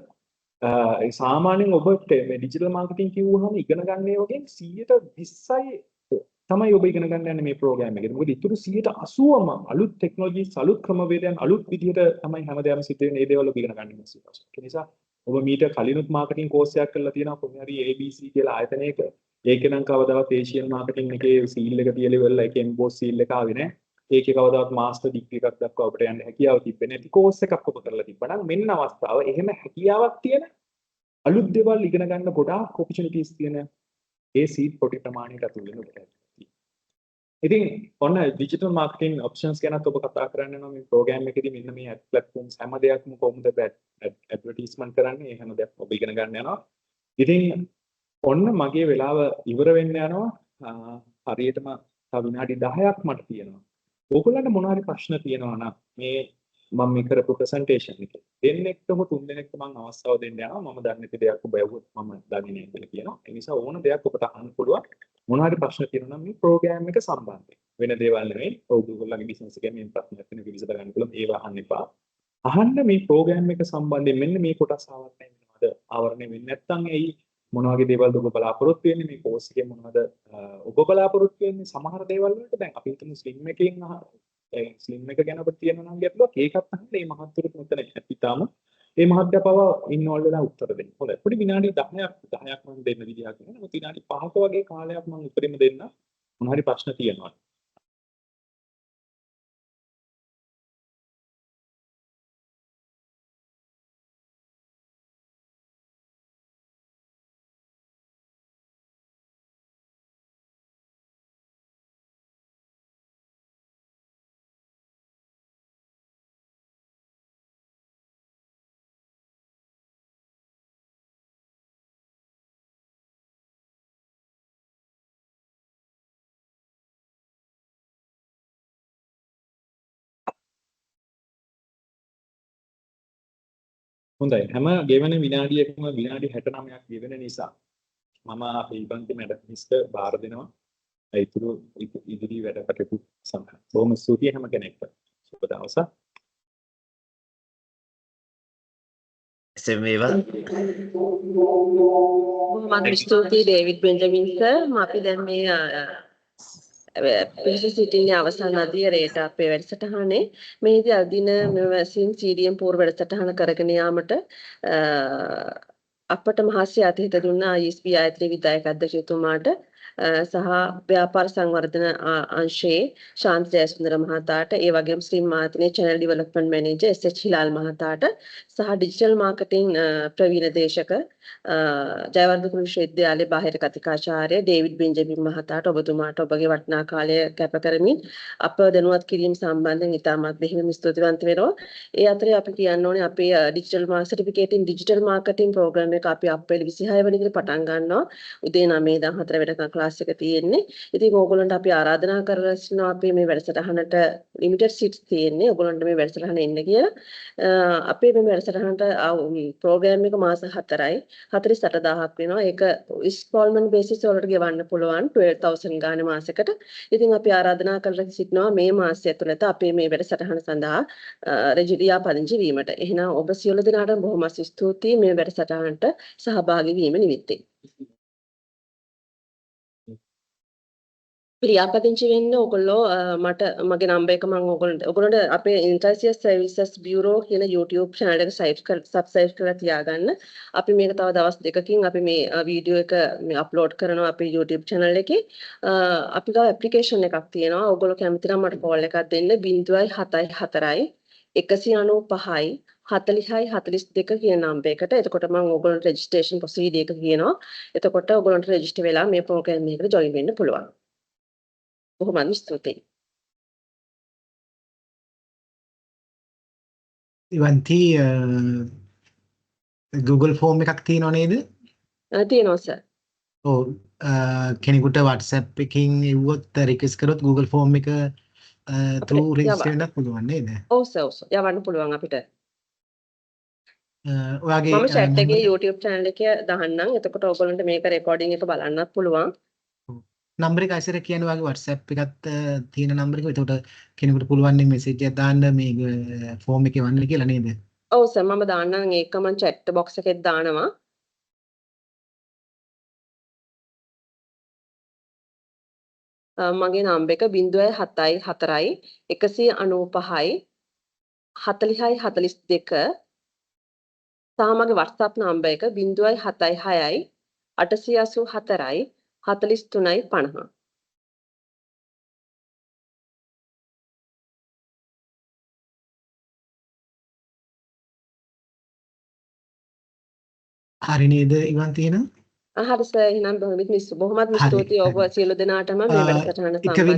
සාමාන්‍යයෙන් ඔබ ඩිජිටල් මාකටිං කිව්වහම ඉගෙන ගන්න ඒවාගෙන් 120යි තමයි ඔබ ඉගෙන ගන්න යන්නේ මේ ප්‍රෝග්‍රෑම් එකේ. මොකද ඊටු 80ම අලුත් ටෙක්නොලොජිස් අලුත් ක්‍රමවේදයන් අලුත් විදිහට තමයි හැමදේම සිද්ධ වෙන්නේ. ඒ දේවල් ඔබ ඉගෙන ගන්න ඉන්නේ. ඒ නිසා ඔබ මීට කලිනුත් මාකටිං කෝස් එකක් කරලා තියෙනවා කොහේ හරි ABC කියලා ආයතනයක. ඒකේ නම් කවදාවත් ඒෂියන් මාකටිං එකේ සීල් එක තියලා ඉවරලා ඒකේ එම්බෝස් සීල් එක ආවේ නැහැ. ඒකේ කවදාවත් මාස්ටර් ඩිග්‍රී එකක් දක්වා අපිට යන්න හැකියාව තිබෙන්නේ නැති කෝස් එකක් ඔබ කරලා තිබ්බනම් මෙන්න අවස්ථාව. එහෙම හැකියාවක් තියෙන අලුත් දේවල් ඉගෙන ගන්න ගොඩාක් ඔපචුනිටිස් තියෙන ඒ සීඩ් පොඩි ප්‍රමාණයට අතුල් වෙන ඔබට. ඉතින් ඔන්න ඩිජිටල් මාකටිං ඔප්ෂන්ස් ගැනත් ඔබ කතා කරන්න යනවා මේ ප්‍රෝග්‍රෑම් එකේදී මෙන්න මේ ඇඩ් ප්ලැට්ෆෝම්ස් හැම දෙයක්ම කොහොමද ඇඩ්වර්ටයිස්මන්ට් කරන්නේ හැම දෙයක් ඔබ ඉගෙන ගන්න යනවා. ඉතින් ඔන්න මගේ වෙලාව ඉවර වෙන්න යනවා. හරියටම තව විනාඩි 10ක් මට තියෙනවා. ඕගොල්ලන්ට මොනවා හරි ප්‍රශ්න තියෙනවා නම් මේ මම මේ කරපු ප්‍රසන්ටේෂන් එකේ දෙන්නෙක්ට හෝ තුන් දෙනෙක්ට මම අවස්ථාව දෙන්න යනවා. මම දන්නේ නැති දෙයක් ඔබ ඇහුවොත් මම දන්නේ නැහැ කියලා කියනවා. ඒ නිසා ඕන දෙයක් ඔබට අහන්න පුළුවන්. මොනවා හරි ප්‍රශ්න තියෙනවා නම් මේ ප්‍රෝග්‍රෑම් එක සම්බන්ධයෙන් වෙන දේවල් නෙවෙයි. ඔයගොල්ලන්ගේ බිස්නස් එකේ මේ ප්‍රශ්න තියෙන විදිහට ගන්න පුළුවන්. ඒවා අහන්න එපා. අහන්න මේ ප්‍රෝග්‍රෑම් එක සම්බන්ධයෙන් මෙන්න මේ කොටස් ආවර්ණය වෙනවද? ආවරණය වෙන්නේ නැත්නම් ඇයි මොන වගේ දේවල්ද ඔබ බලාපොරොත්තු වෙන්නේ මේ කෝස් එකේ මොනවද ඔබ බලාපොරොත්තු වෙන්නේ සමහර දේවල් වලට දැන් අපි හිතමු ස්ලිම් එකෙන් ස්ලිම් එක ගැන ඔබට තියෙනවා නම් ගැටලුවක් ඒකත් අහන්න මේ මහත්තුරුත් මෙතන හිතාම මේ මහත්ය පව ඉන්වෝල්ව් වෙලා උත්තර දෙන්න. හොඳයි. පොඩි විනාඩි 10ක් මම දෙන්න විදිහක් නෑ. මොකද විනාඩි 5ක වගේ කාලයක් මම උත්තරින්ම දෙන්න. මොන හරි ප්‍රශ්න තියෙනවා. හොඳයි හැම ගෙවන විනාඩියකම විනාඩි 69ක් ගෙවෙන නිසා මම අපේ ඉබන්ති මැඩම්ස්ට බාර දෙනවා ඒතුළු ඉදිරි වැඩ කටයුතු සඳහා බොහොම ස්තුතියි හැම කෙනෙක්ට සුබ දවසක් එසේමේවා බොහොමත් ස්තුතියි ඩේවිඩ් බෙන්ජමින් සර් අපි දැන් මේ පිළිස සිටින්නේ අවසන් අධීරයට අපේ වැඩසටහනේ මේදී අදින මෙම වැසින් CDM පූර්ව වැඩසටහන කරගෙන යාමට අපට මහසි අතහිත දුන්න ISP ආයතනයේ විධායක අධ්‍යක්ෂතුමාට සහ ව්‍යාපාර සංවර්ධන අංශයේ ශාන්ති ජයසුන්දර මහතාට ඒ වගේම ශ්‍රී මාතනේ channel development manager SH හිලාල් මහතාට සහ ඩිජිටල් මාකටිං ප්‍රවීණ දේශක ජයවර්ධන විශ්වවිද්‍යාලයේ බාහිර කතිකාචාර්ය ඩේවිඩ් බෙන්ජමින් මහතාට ඔබතුමාට ඔබගේ වටිනා කාලය කැප කරමින් අප දැනුවත් කිරීම සම්බන්ධයෙන් ඉතාමත් බෙහෙවින් ස්තුතිවන්ත වෙනවා. ඒ අතරේ අපි කියන්න ඕනේ අපේ ඩිජිටල් සර්ටිෆිකේට් ඉන් ඩිජිටල් මාකටිං ප්‍රෝග්‍රෑම් එක අපි අප්‍රේල් 26 වෙනිදා පටන් ගන්නවා. උදේ 9 ඉඳන් 4 වෙනකම් ක්ලාස් එක තියෙන්නේ. ඉතින් ඕගොල්ලන්ට අපි ආරාධනා කරලා සිටිනවා අපි මේ වැඩසටහනට ලිමිටඩ් සීට්ස් තියෙන්නේ. ඕගොල්ලන්ට මේ වැඩසටහන එන්න කියලා. අපේ මේ වැඩසටහන වැඩසටහනට ප්‍රෝග්‍රෑම් එක මාස 4යි 48000ක් වෙනවා. ඒක ඉන්ස්ටෝල්මන්ට් බේසිස් වලට ගෙවන්න පුළුවන් 12000 ගානේ මාසෙකට. ඉතින් අපි ආරාධනා කරලා සිටිනවා මේ මාසය ඇතුළත අපේ මේ වැඩසටහන සඳහා රෙජිලියා පදිංචි වීමට. එහෙනම් ඔබ සියලු දෙනාටම බොහොම ස්තුතියි මේ වැඩසටහනට සහභාගී වීම නිමිත්තෙන්. ලියාපදිංචි වෙන්න ඔයගොල්ලෝ මට මගේ නම්බර් එක මම ඔයගොල්ලන්ට අපේ ඉන්ටර්සියස් සර්විසස් බියුරෝ කියන YouTube channel එක subscribe කරලා තියාගන්න. අපි මේක තව දවස් දෙකකින් අපි මේ වීඩියෝ එක අප්ලෝඩ් කරනවා අපේ YouTube channel එකේ. අපි ගාව ඇප්ලිකේෂන් එකක් තියෙනවා. ඔයගොල්ලෝ කැමති නම් මට කෝල් එකක් දෙන්න 074යි 195යි 40යි 42 කියන නම්බර් එකට. එතකොට මම ඔයගොල්ලන්ට රෙජිස්ට්‍රේෂන් ප්‍රොසීඩර් එක කියනවා. එතකොට ඔයගොල්ලන්ට රෙජිස්ටර් වෙලා මේ ප්‍රෝග්‍රෑම් එකකට ජොයින් වෙන්න පුළුවන්. බොහොම ස්තුතියි. ඉවන්ති Google form එකක් තියෙනව නේද? තියෙනවා සර්. ඔව් කෙනෙකුට WhatsApp එකකින් එව්වොත් රික්වෙස්ට් කරොත් Google form එක through register වෙන්නත් පුළුවන් නේද? ඔව් සර් යවන්න පුළුවන් අපිට. ඔයාගේ මම chat එකේ YouTube channel එකේ දාන්නම්. එතකොට ඔයගොල්ලන්ට මේක recording එක බලන්නත් පුළුවන්. නම්බර එක ඇසර කියන වගේ WhatsApp එකත් තියෙන නම්බර එක. එතකොට කෙනෙකුට පුළුවන් නේ මෙසේජ් එකක් දාන්න මේ ෆෝම් එකේ වන්න කියලා නේද? ඔව් සර් මම දාන්නම් ඒක මම chat box එකෙත් දානවා. මගේ නම්බර එක 074යි 195යි 40යි 42 සහ මගේ WhatsApp නම්බර එක 076යි 884යි 43යි 50. හරි නේද ඉවන් තියෙනවා? හරි සර් එහෙනම් බොහොමත් ස්තුතියි ඔබ සියලු දෙනාටම මේ වැඩසටහන සම්බන්ධ